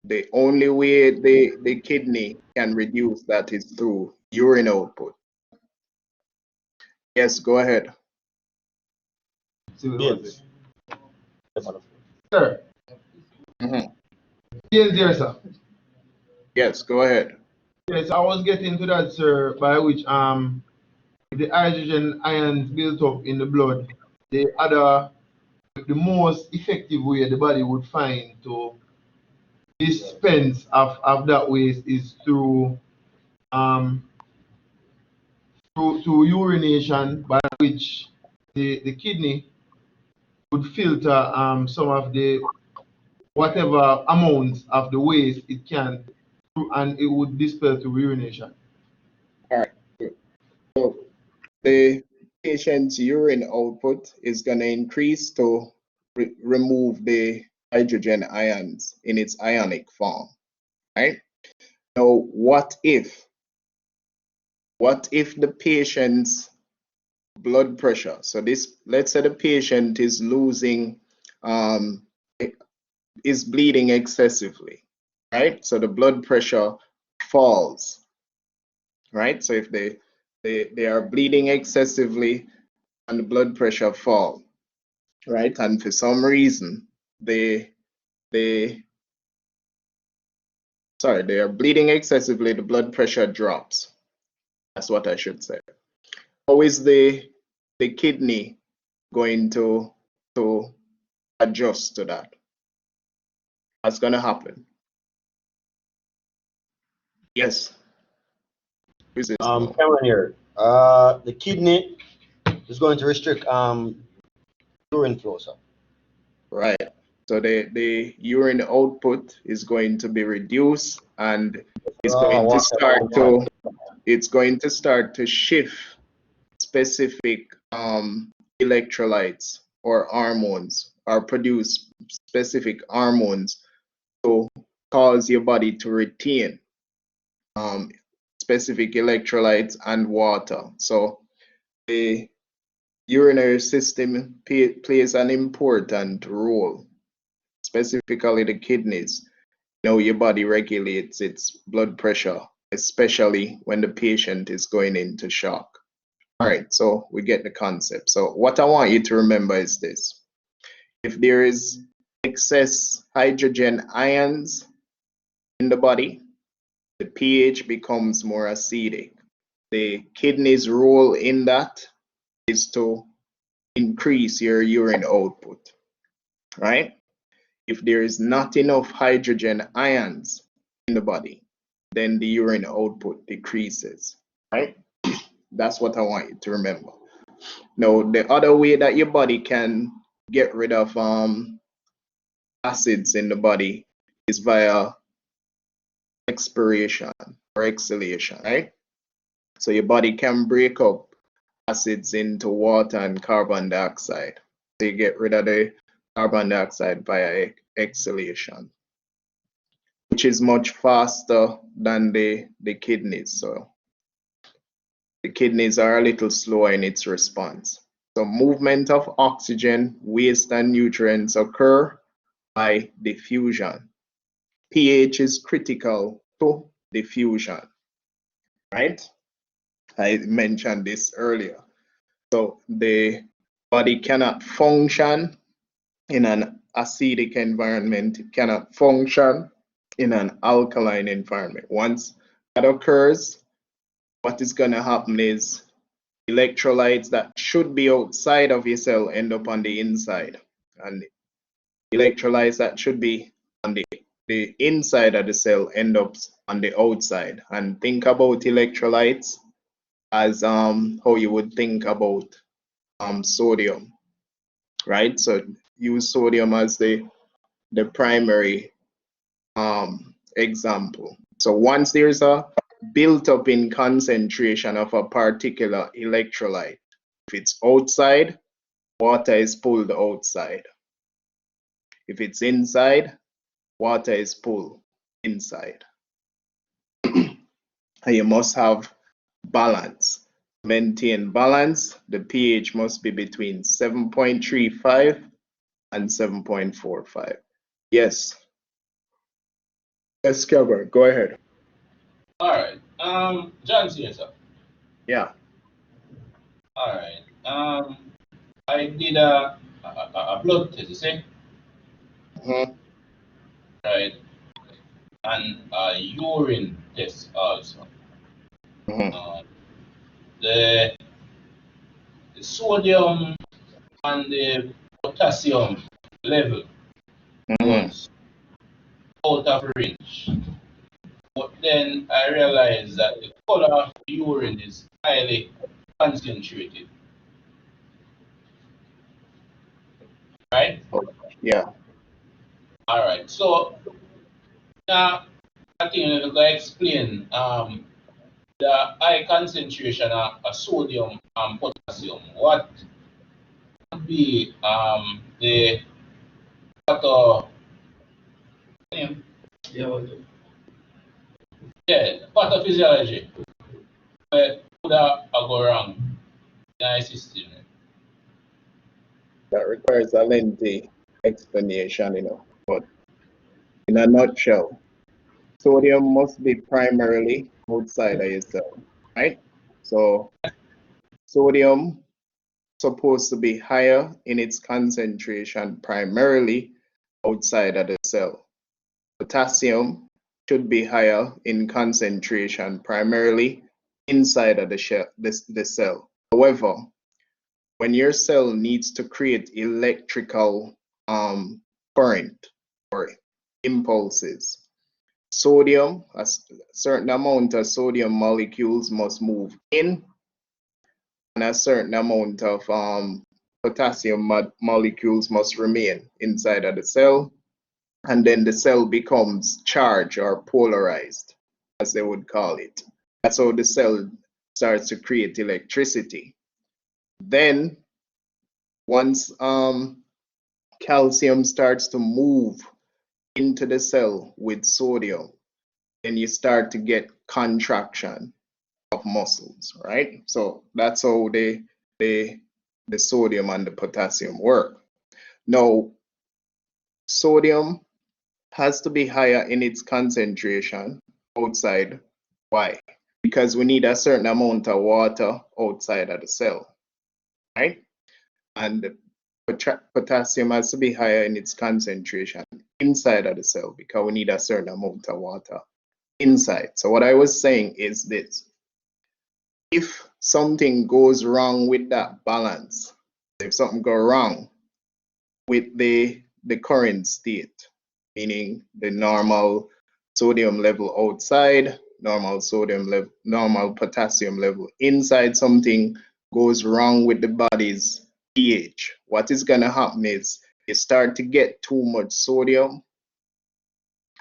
the only way the kidney can reduce that is through urine output. Yes, go ahead. Yes. Sir. Yes, dear sir. Yes, go ahead. Yes, I was getting to that, sir, by which the hydrogen ions built up in the blood, the most effective way the body would find to dispense of that waste is through through urination, by which the kidney would filter some of the whatever amounts of the waste it can, and it would dispel to urination. All right. So the patient's urine output is going to increase to remove the hydrogen ions in its ionic form, right? Now, what if the patient's blood pressure, so this, let's say the patient is losing, is bleeding excessively, right? So the blood pressure falls, right? So if they are bleeding excessively and the blood pressure fall, right? And for some reason they are bleeding excessively, the blood pressure drops. That's what I should say. How is the kidney going to adjust to that? What's going to happen? Yes. Cameron here. The kidney is going to restrict urine flow, sir. Right. So the urine output is going to be reduced, and it's going to start to shift specific electrolytes or hormones, or produce specific hormones to cause your body to retain specific electrolytes and water. So the urinary system plays an important role, specifically the kidneys. You know, your body regulates its blood pressure, especially when the patient is going into shock. All right, so we get the concept. So what I want you to remember is this. If there is excess hydrogen ions in the body, the pH becomes more acidic. The kidney's role in that is to increase your urine output, right? If there is not enough hydrogen ions in the body, then the urine output decreases, right? That's what I want you to remember. Now, the other way that your body can get rid of acids in the body is via expiration or exhalation, right? So your body can break up acids into water and carbon dioxide. So you get rid of the carbon dioxide via exhalation, which is much faster than the kidneys. So the kidneys are a little slower in its response. So movement of oxygen, waste, and nutrients occur by diffusion. pH is critical to diffusion, right? I mentioned this earlier. So the body cannot function in an acidic environment, it cannot function in an alkaline environment. Once that occurs, what is going to happen is electrolytes that should be outside of your cell end up on the inside, and electrolytes that should be on the inside of the cell end up on the outside. And think about electrolytes as how you would think about sodium, right? So use sodium as the primary example. So once there's a built up in concentration of a particular electrolyte, if it's outside, water is pulled outside. If it's inside, water is pulled inside. And you must have balance. To maintain balance, the pH must be between 7.35 and 7.45. Yes. Yes, Kelber, go ahead. All right. John's here, sir. Yeah. All right. I did a blood test, you see? Right. And a urine test also. The sodium and the potassium level was out of range. But then I realized that the color of the urine is highly concentrated. Right? Yeah. All right. So now I think I'm going to explain the high concentration of sodium and potassium. What would be the pathophysiology? Where would that go wrong in our system? That requires a lengthy explanation, you know. But in a nutshell, sodium must be primarily outside of your cell, right? So sodium supposed to be higher in its concentration primarily outside of the cell. Potassium should be higher in concentration primarily inside of the cell. However, when your cell needs to create electrical current or impulses, sodium, a certain amount of sodium molecules must move in, and a certain amount of potassium molecules must remain inside of the cell, and then the cell becomes charged or polarized, as they would call it. That's how the cell starts to create electricity. Then once calcium starts to move into the cell with sodium, then you start to get contraction of muscles, right? So that's how the sodium and the potassium work. Now, sodium has to be higher in its concentration outside. Why? Because we need a certain amount of water outside of the cell, right? And the potassium has to be higher in its concentration inside of the cell because we need a certain amount of water inside. So what I was saying is this: if something goes wrong with that balance, if something goes wrong with the current state, meaning the normal sodium level outside, normal sodium level, normal potassium level inside, something goes wrong with the body's pH, what is going to happen is you start to get too much sodium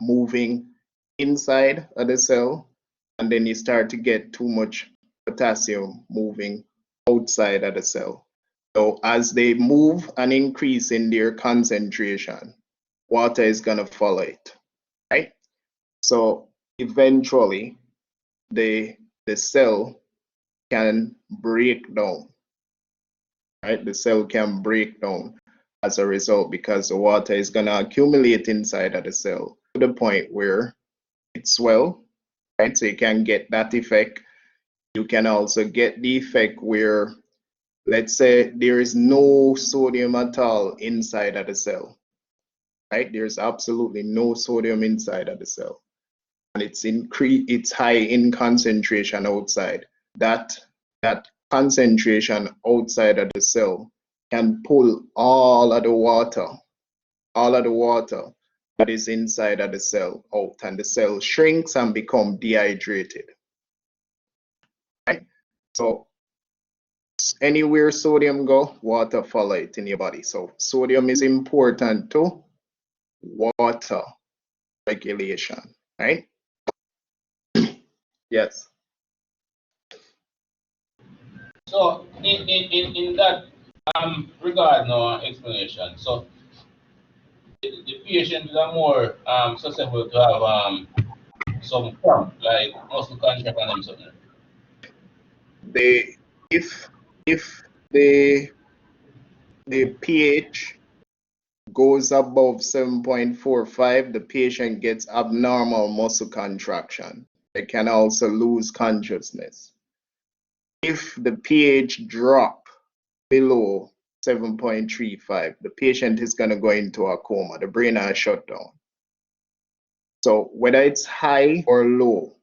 moving inside of the cell, and then you start to get too much potassium moving outside of the cell. So as they move and increase in their concentration, water is going to follow it, right? So eventually the cell can break down, right? The cell can break down as a result, because the water is going to accumulate inside of the cell to the point where it swell, right? So you can get that effect. You can also get the effect where, let's say, there is no sodium at all inside of the cell, right? There's absolutely no sodium inside of the cell, and it's high in concentration outside. That concentration outside of the cell can pull all of the water that is inside of the cell out, and the cell shrinks and become dehydrated, right? So anywhere sodium go, water follow it in your body. So sodium is important to water regulation, right? Yes. So in that regard now explanation, so the patients are more susceptible to have some cramp, like muscle contract and them something. If the pH goes above 7.45, the patient gets abnormal muscle contraction. They can also lose consciousness. If the pH drop below 7.35, the patient is going to go into a coma. The brain has shut down. So whether it's high or low,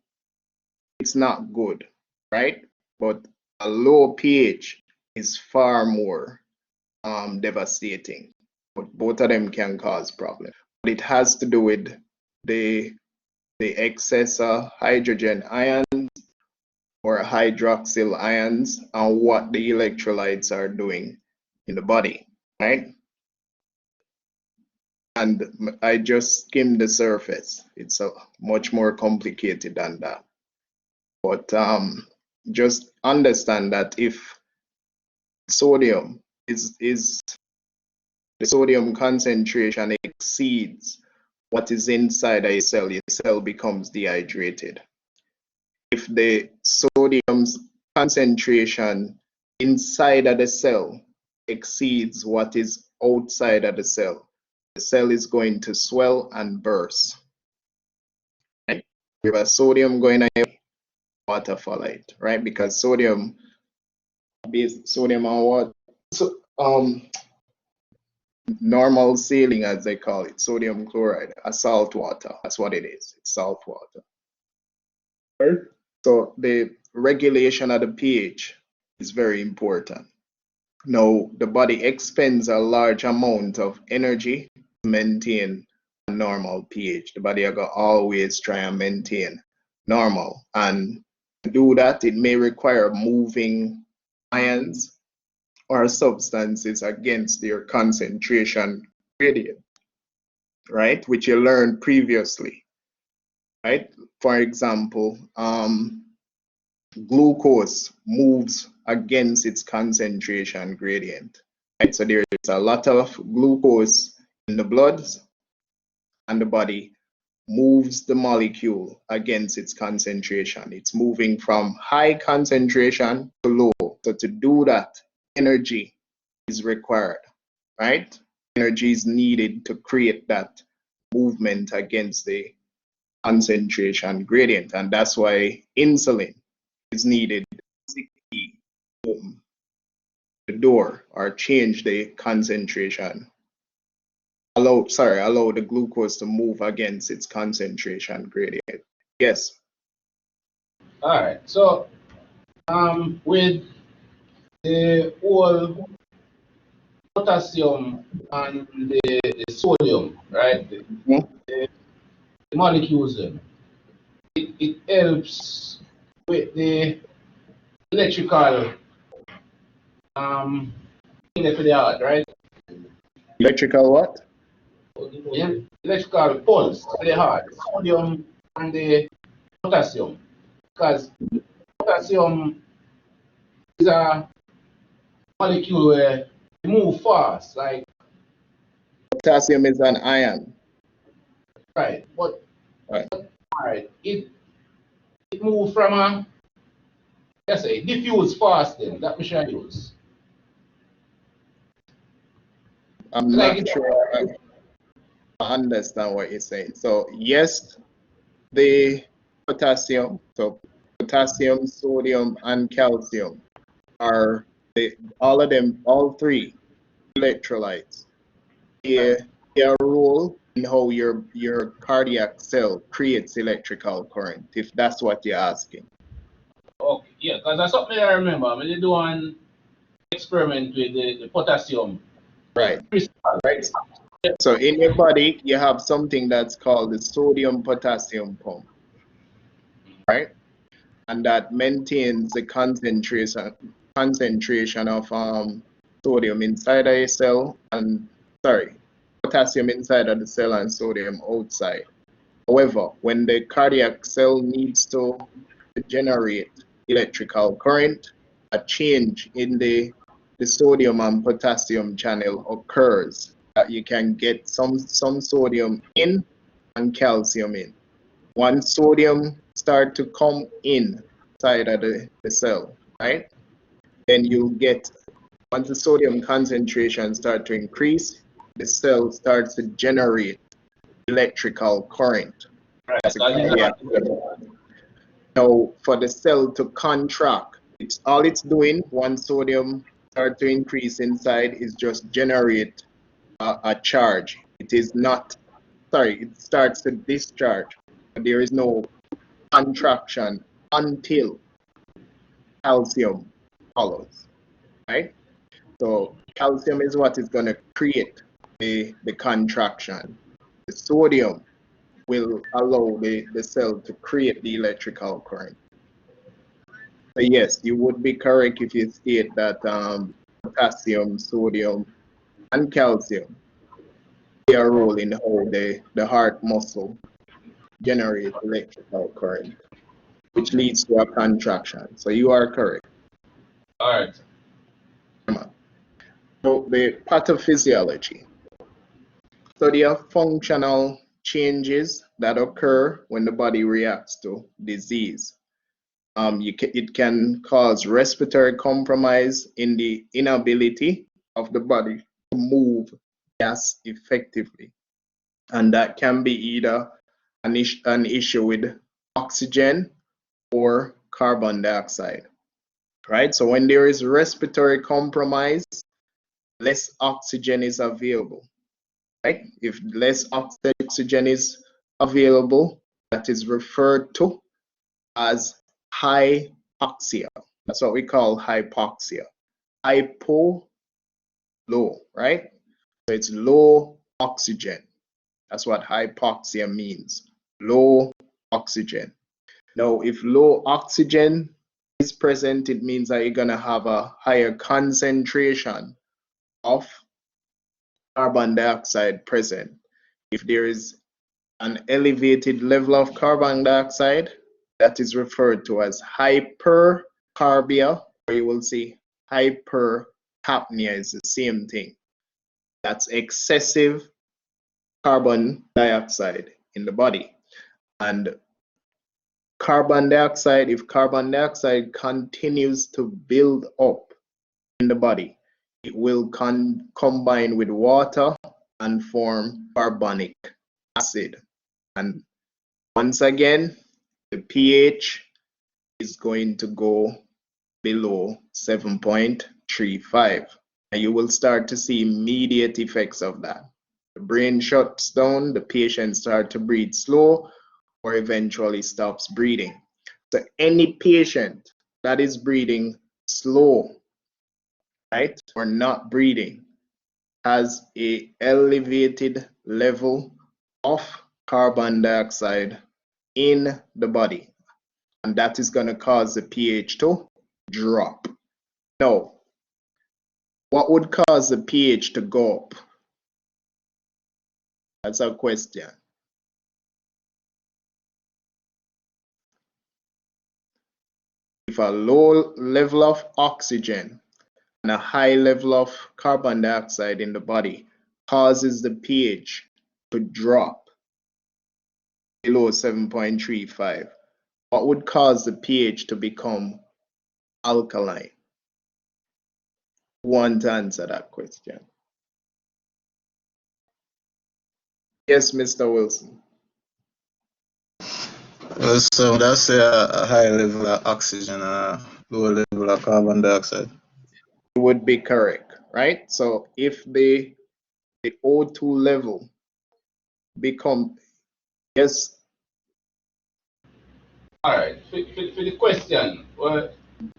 it's not good, right? But a low pH is far more devastating. But both of them can cause problems. But it has to do with the excess of hydrogen ions or hydroxyl ions and what the electrolytes are doing in the body, right? And I just skimmed the surface. It's much more complicated than that. But just understand that if sodium the sodium concentration exceeds what is inside a cell, your cell becomes dehydrated. If the sodium concentration inside of the cell exceeds what is outside of the cell is going to swell and burst. Right? We have a sodium going on, water follow it, right? Because sodium and water, so, normal saline, as they call it, sodium chloride, a salt water. That's what it is. It's salt water. Right? So the regulation of the pH is very important. Now, the body expends a large amount of energy to maintain a normal pH. The body will always try and maintain normal. And to do that, it may require moving ions or substances against their concentration gradient, right? Which you learned previously, right? For example, glucose moves against its concentration gradient, right? So there is a lot of glucose in the blood, and the body moves the molecule against its concentration. It's moving from high concentration to low. So to do that, energy is required, right? Energy is needed to create that movement against the concentration gradient, and that's why insulin is needed to open the door or change the concentration. Allow the glucose to move against its concentration gradient. Yes. All right. So, with the whole potassium and the sodium, right? The molecules, it helps with the electrical thing for the heart, right? Electrical what? Yeah, electrical pulse for the heart, sodium and the potassium, because potassium is a molecule where it move fast, like Potassium is an ion. right, but Right. all right, it move from a let's say diffuse fast then that we should use. I'm Like not sure I understand what you're saying. So yes, the potassium, so potassium, sodium, and calcium are all of them, all three electrolytes. They a role in how your cardiac cell creates electrical current, if that's what you're asking. Okay, yeah, because that's something I remember. I mean, they do an experiment with the potassium. Right. Crystal. Right. So in your body, you have something that's called the sodium potassium pump, right? And that maintains the concentration of sodium inside of a cell and potassium inside of the cell and sodium outside. However, when the cardiac cell needs to generate electrical current, a change in the sodium and potassium channel occurs. That you can get some sodium in and calcium in. Once sodium start to come inside of the cell, right? Then you get, once the sodium concentration start to increase, the cell starts to generate electrical current. Right. That's a cardiac cell. Now, for the cell to contract, all it's doing once sodium starts to increase inside is just generate a charge. It is not, it starts to discharge. But there is no contraction until calcium follows, right? So calcium is what is going to create the contraction. The sodium will allow the cell to create the electrical current. So yes, you would be correct if you state that potassium, sodium, and calcium play a role in how the heart muscle generates electrical current, which leads to a contraction. So you are correct. All right. So the pathophysiology. So there are functional changes that occur when the body reacts to disease. It can cause respiratory compromise in the inability of the body to move gas effectively. And that can be either an issue with oxygen or carbon dioxide, right? So when there is respiratory compromise, less oxygen is available, right? If less oxygen is available, that is referred to as hypoxia. That's what we call hypoxia. Hypo, low, right? So it's low oxygen. That's what hypoxia means, low oxygen. Now, if low oxygen is present, it means that you're gonna have a higher concentration of carbon dioxide present. If there is an elevated level of carbon dioxide, that is referred to as hypercarbia, or you will see hypercapnia is the same thing. That's excessive carbon dioxide in the body. And carbon dioxide, if carbon dioxide continues to build up in the body, it will combine with water and form carbonic acid. And once again, the pH is going to go below 7.35. And you will start to see immediate effects of that. The brain shuts down, the patient starts to breathe slow, or eventually stops breathing. So any patient that is breathing slow, right, or not breathing, has a elevated level of carbon dioxide in the body, and that is going to cause the pH to drop. Now, what would cause the pH to go up? That's a question. If a low level of oxygen and a high level of carbon dioxide in the body causes the pH to drop below 7.35, what would cause the pH to become alkaline? Who wants to answer that question? Yes, Mr. Wilson. So that's a high level of oxygen and a low level of carbon dioxide. You would be correct, right? So if the O2 level become, yes. All right. For the question, what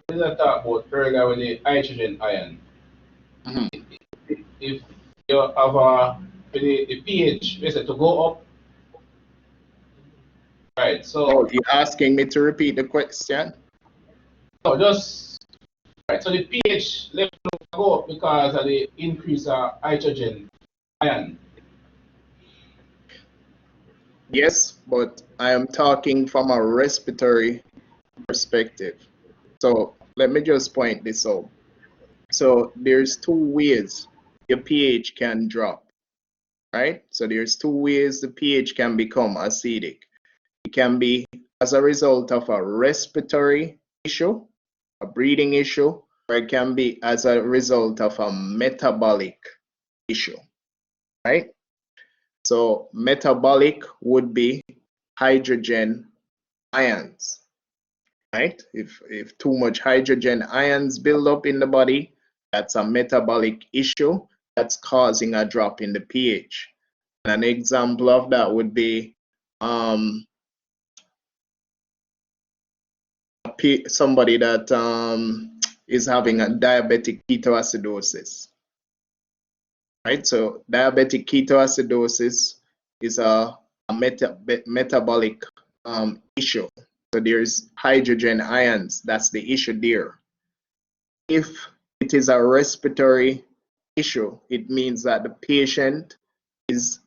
did I talk about earlier with the hydrogen ion? If you have the pH basically to go up, right? So Oh, you're asking me to repeat the question? no, just right. So the pH level go up because of the increase of hydrogen ion. Yes, but I am talking from a respiratory perspective. So let me just point this out. So there's two ways your pH can drop, right? So there's two ways the pH can become acidic. It can be as a result of a respiratory issue, a breathing issue, or it can be as a result of a metabolic issue, right? So metabolic would be hydrogen ions, right? If too much hydrogen ions build up in the body, that's a metabolic issue that's causing a drop in the pH. And an example of that would be somebody that is having a diabetic ketoacidosis, right? So diabetic ketoacidosis is a metabolic issue. So there's hydrogen ions, that's the issue there. If it is a respiratory issue, it means that the patient is,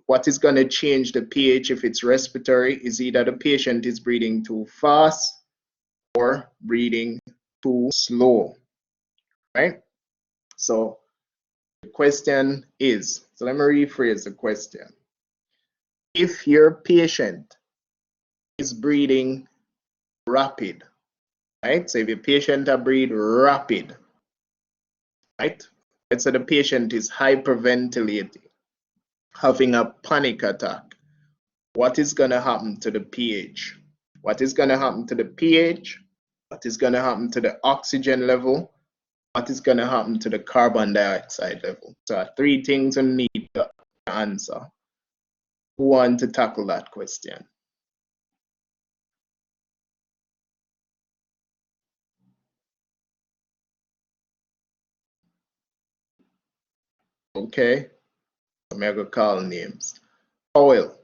what is going to change the pH if it's respiratory is either the patient is breathing too fast or breathing too slow, right? So the question is, so let me rephrase the question. If your patient is breathing rapid, right? So if your patient are breathe rapid, right? Let's say the patient is hyperventilating, having a panic attack. What is going to happen to the pH? What is going to happen to the pH? What is going to happen to the oxygen level? What is going to happen to the carbon dioxide level? So three things you need to answer. Who want to tackle that question? Okay, I'm going to call names. Powell.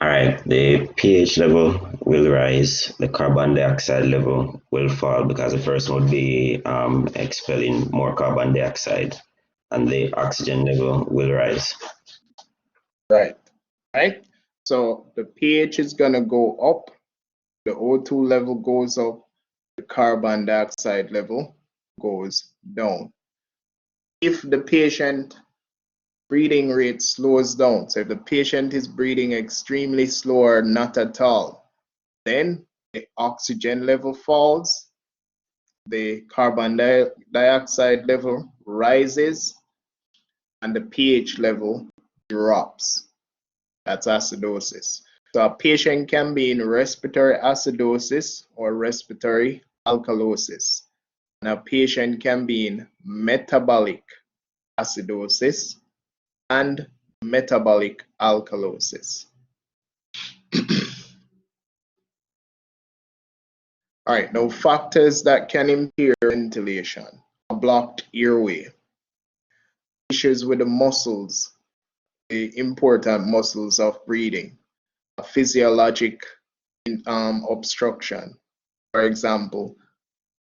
All right, the pH level will rise, the carbon dioxide level will fall because the person would be expelling more carbon dioxide, and the oxygen level will rise. Right. So the pH is going to go up, the O2 level goes up, the carbon dioxide level goes down. If the patient breathing rate slows down, so if the patient is breathing extremely slow or not at all, then the oxygen level falls, the carbon dioxide level rises, and the pH level drops. That's acidosis. So a patient can be in respiratory acidosis or respiratory alkalosis. And a patient can be in metabolic acidosis and metabolic alkalosis. All right, now factors that can impair ventilation: a blocked airway, issues with the muscles, the important muscles of breathing, a physiologic obstruction, for example,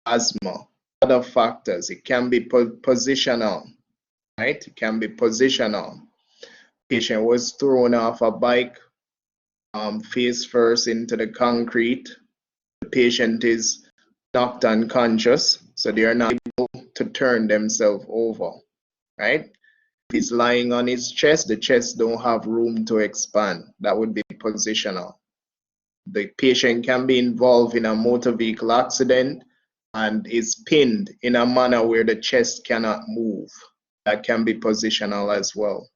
asthma. Other factors, it can be positional, right? It can be positional. Patient was thrown off a bike, face first into the concrete. The patient is knocked unconscious, so they are not able to turn themselves over, right? If he's lying on his chest, the chest don't have room to expand. That would be positional. The patient can be involved in a motor vehicle accident and is pinned in a manner where the chest cannot move. That can be positional as well.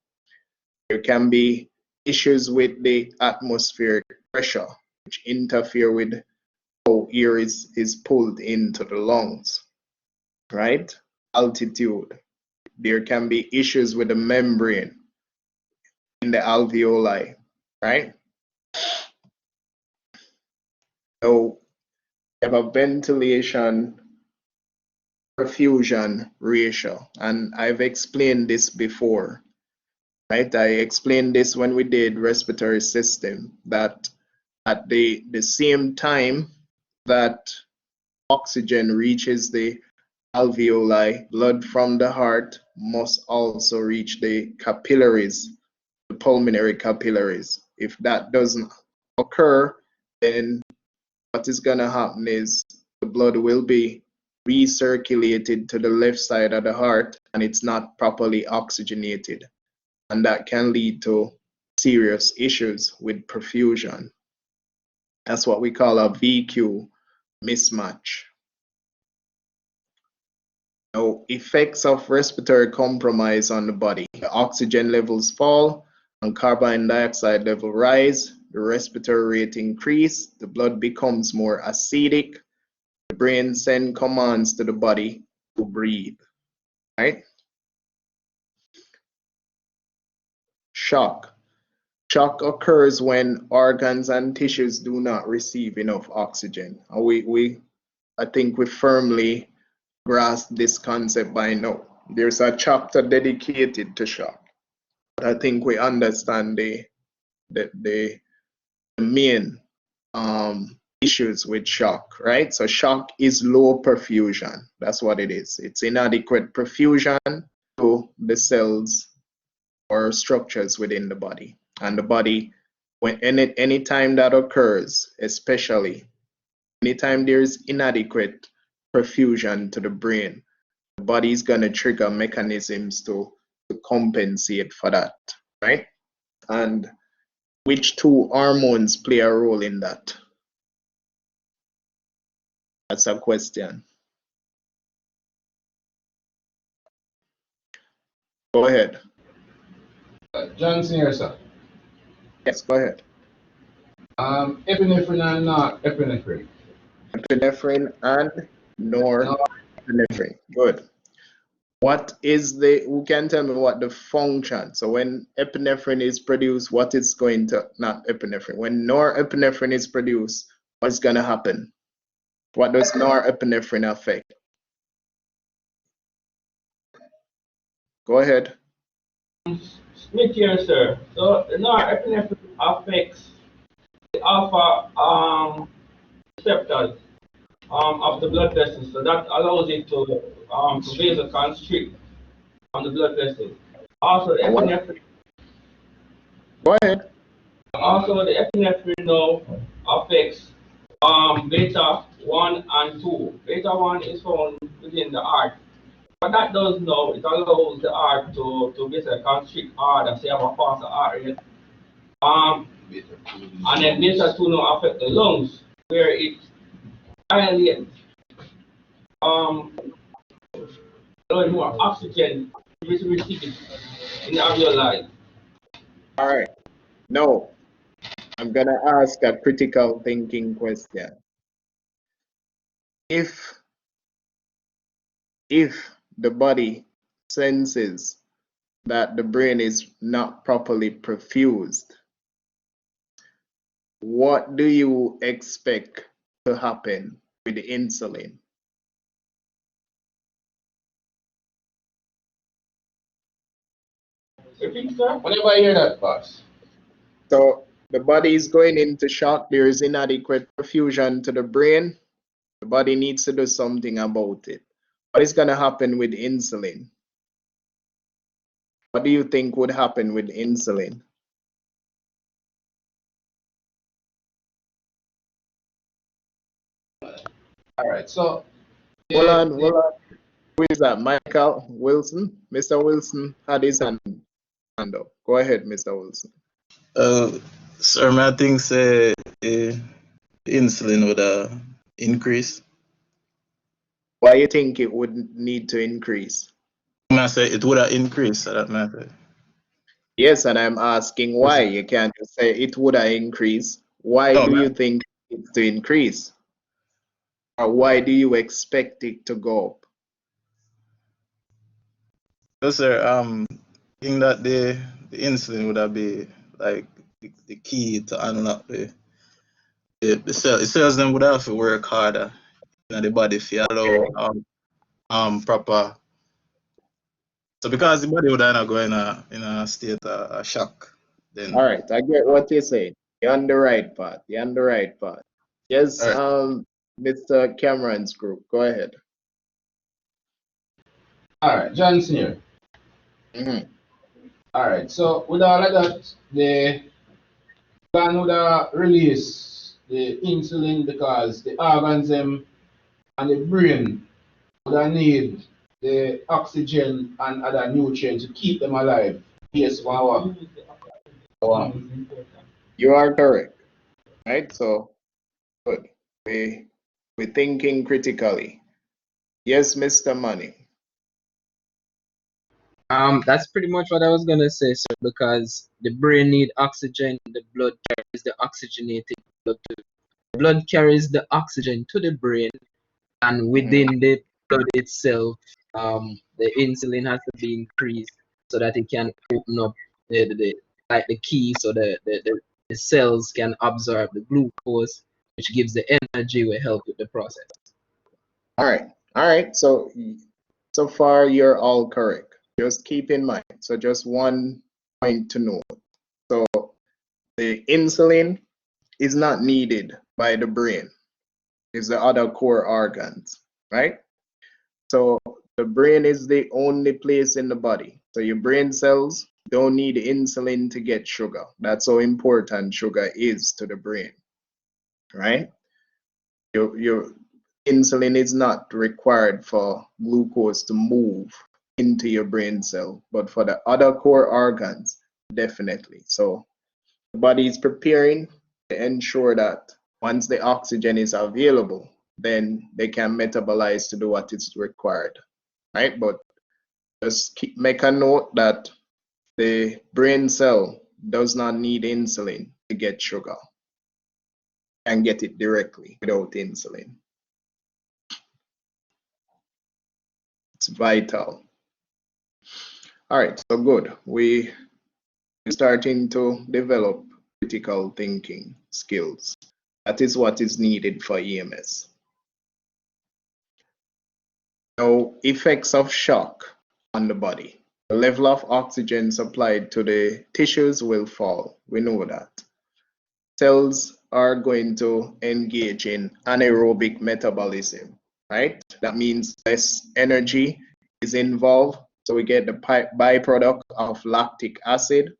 There can be issues with the atmospheric pressure, which interfere with how air is pulled into the lungs, right? Altitude. There can be issues with the membrane in the alveoli, right? So we have a ventilation perfusion ratio, and I've explained this before, right? I explained this when we did respiratory system, that at the same time that oxygen reaches the alveoli, blood from the heart must also reach the capillaries, the pulmonary capillaries. If that doesn't occur, then what is going to happen is the blood will be recirculated to the left side of the heart and it's not properly oxygenated. And that can lead to serious issues with perfusion. That's what we call a VQ mismatch. Now, effects of respiratory compromise on the body. The oxygen levels fall and carbon dioxide level rise, the respiratory rate increase, the blood becomes more acidic, the brain sends commands to the body to breathe, right? Shock. Shock occurs when organs and tissues do not receive enough oxygen. I think we firmly grasp this concept by now. There's a chapter dedicated to shock. But I think we understand the main issues with shock, right? So shock is low perfusion. That's what it is. It's inadequate perfusion to the cells or structures within the body. And the body, when any time that occurs, especially anytime there is inadequate perfusion to the brain, the body is going to trigger mechanisms to compensate for that, right? And which two hormones play a role in that? That's a question. Go ahead. Johnson here, sir. Yes, go ahead. Epinephrine and norepinephrine. Epinephrine and norepinephrine. Good. What is who can tell me what the function? So when epinephrine is produced, what is going to, not epinephrine, when norepinephrine is produced, what's going to happen? What does norepinephrine affect? Go ahead. Smith here, sir. So the norepinephrine affects the alpha receptors of the blood vessels. So that allows it to vasoconstrict on the blood vessels. Also, the epinephrine. Go ahead. Also, the epinephrine now affects beta 1 and 2. Beta 1 is found within the heart. What that does now, it allows the heart to basically constrict harder, say have a faster heart rate. And then beta 2 now affect the lungs, where it violates allowing more oxygen to be received in the alveoli. All right. Now, I'm going to ask a critical thinking question. If the body senses that the brain is not properly perfused, what do you expect to happen with the insulin? Whenever I hear that, boss. So the body is going into shock. There is inadequate perfusion to the brain. The body needs to do something about it. What is going to happen with insulin? What do you think would happen with insulin? All right, so Hold on. Who is that? Michael Wilson? Mr. Wilson had his hand up. Go ahead, Mr. Wilson. Sir, I think say insulin would increase. Why you think it would need to increase? I say it would have increased, so that matter. Yes, and I'm asking why. You can't just say it would have increased. Why No, do you man. think it's to increase? Or why do you expect it to go up? No, sir. Think that the insulin would have be like the key to unlock the cell. The cells them would have to work harder in the body to allow proper. So because the body would not go in a state of shock, then All right, I get what you're saying. You're on the right path. You're on the right path. Yes, all right. Mr. Cameron's group. Go ahead. All right, Johnson here. Mm-hmm. All right, so with all of that, the gland would release the insulin because the organs them and the brain would need the oxygen and other nutrients to keep them alive. Yes, wow. You are correct. Right? So good. We're thinking critically. Yes, Mr. Money. That's pretty much what I was gonna say, sir, because the brain need oxygen, the blood carries the oxygenated blood to the blood carries the oxygen to the brain, and within the blood itself, the insulin has to be increased so that it can open up the key so the cells can absorb the glucose, which gives the energy will help with the process. All right. So far you're all correct. Just keep in mind. So just one point to note. So the insulin is not needed by the brain. It's the other core organs, right? So the brain is the only place in the body. So your brain cells don't need insulin to get sugar. That's how important sugar is to the brain, right? Your insulin is not required for glucose to move into your brain cell, but for the other core organs, definitely. So the body is preparing to ensure that once the oxygen is available, then they can metabolize to do what is required, right? But just make a note that the brain cell does not need insulin to get sugar and get it directly without insulin. It's vital. All right, so good. We're starting to develop critical thinking skills. That is what is needed for EMS. Now, effects of shock on the body. The level of oxygen supplied to the tissues will fall. We know that. Cells are going to engage in anaerobic metabolism, right? That means less energy is involved. So we get the byproduct of lactic acid,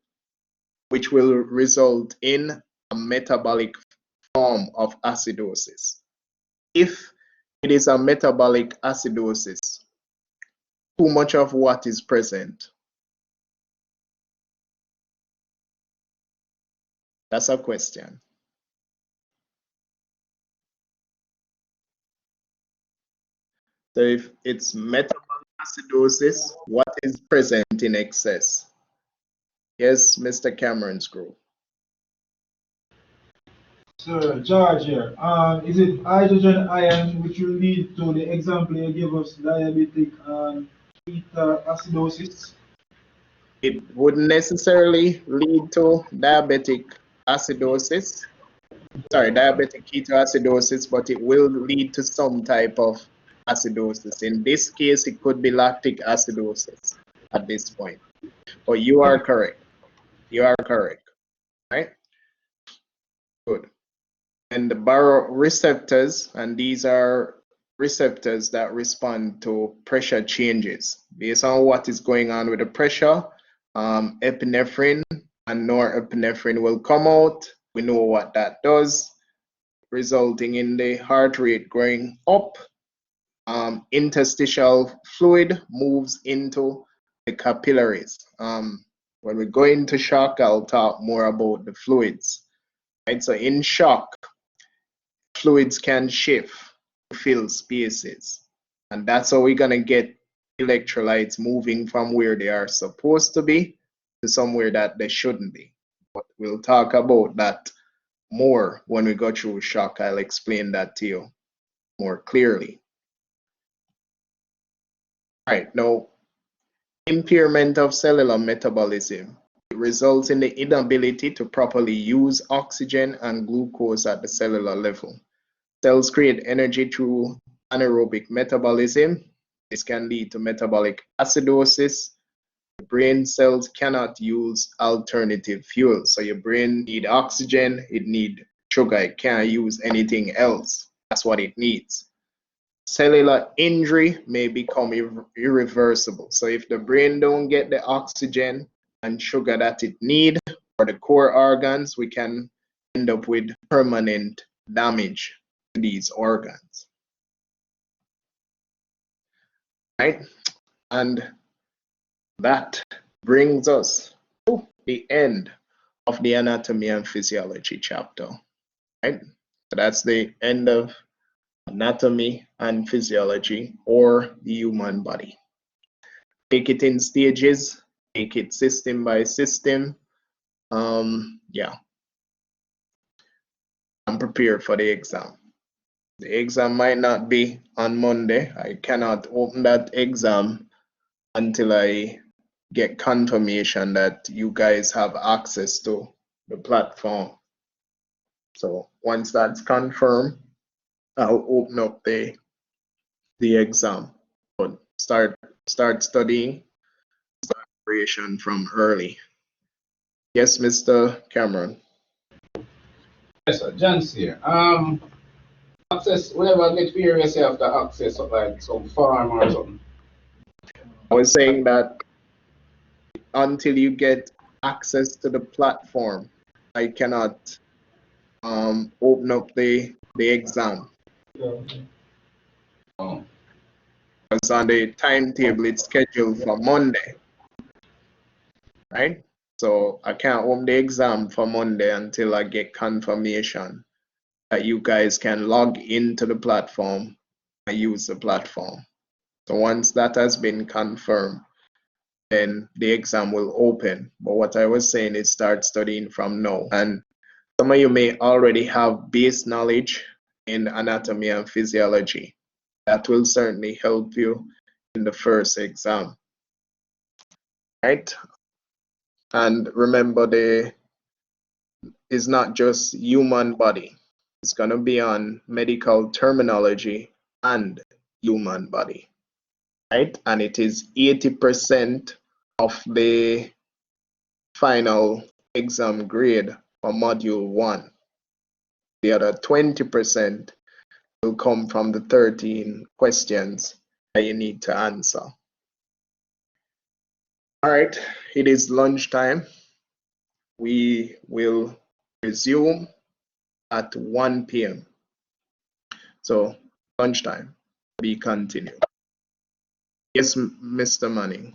which will result in a metabolic form of acidosis. If it is a metabolic acidosis, too much of what is present? That's a question. So if it's metabolic acidosis, what is present in excess? Yes, Mr. Cameron's group. So, George here. Is it hydrogen ion which will lead to the example you gave us, diabetic ketoacidosis? It wouldn't necessarily lead to diabetic acidosis, diabetic ketoacidosis, but it will lead to some type of acidosis. In this case, it could be lactic acidosis at this point. But you are correct. You are correct, right? Good. And the baroreceptors, and these are receptors that respond to pressure changes. Based on what is going on with the pressure, epinephrine and norepinephrine will come out. We know what that does, resulting in the heart rate going up. Interstitial fluid moves into the capillaries. When we go into shock, I'll talk more about the fluids. Right? So in shock, fluids can shift to fill spaces. And that's how we're gonna get electrolytes moving from where they are supposed to be to somewhere that they shouldn't be. But we'll talk about that more when we go through shock. I'll explain that to you more clearly. All right, now, impairment of cellular metabolism. It results in the inability to properly use oxygen and glucose at the cellular level. Cells create energy through anaerobic metabolism. This can lead to metabolic acidosis. The brain cells cannot use alternative fuels. So your brain needs oxygen, it needs sugar, it can't use anything else. That's what it needs. Cellular injury may become irreversible. So if the brain don't get the oxygen and sugar that it needs for the core organs, we can end up with permanent damage to these organs. Right? And that brings us to the end of the anatomy and physiology chapter. Right? So that's the end of anatomy and physiology, or the human body. Take it in stages, take it system by system. Yeah, I'm prepared for the exam. The exam might not be on Monday. I cannot open that exam until I get confirmation that you guys have access to the platform. So once that's confirmed, I'll open up the exam. But start studying, start preparation from early. Yes, Mr. Cameron. Yes, sir. John's here. Access, whenever I get period, you have to access like some farm or something. I was saying that until you get access to the platform, I cannot open up the exam. Oh. Because on the timetable, it's scheduled for Monday, right? So I can't open the exam for Monday until I get confirmation that you guys can log into the platform and use the platform. So once that has been confirmed, then the exam will open. But what I was saying is start studying from now. And some of you may already have base knowledge in anatomy and physiology. That will certainly help you in the first exam, right? And remember, it's not just human body. It's gonna be on medical terminology and human body, right? And it is 80% of the final exam grade for module 1. The other 20% will come from the 13 questions that you need to answer. All right, it is lunchtime. We will resume at 1 p.m. So lunchtime, be continued. Yes, Mr. Manning.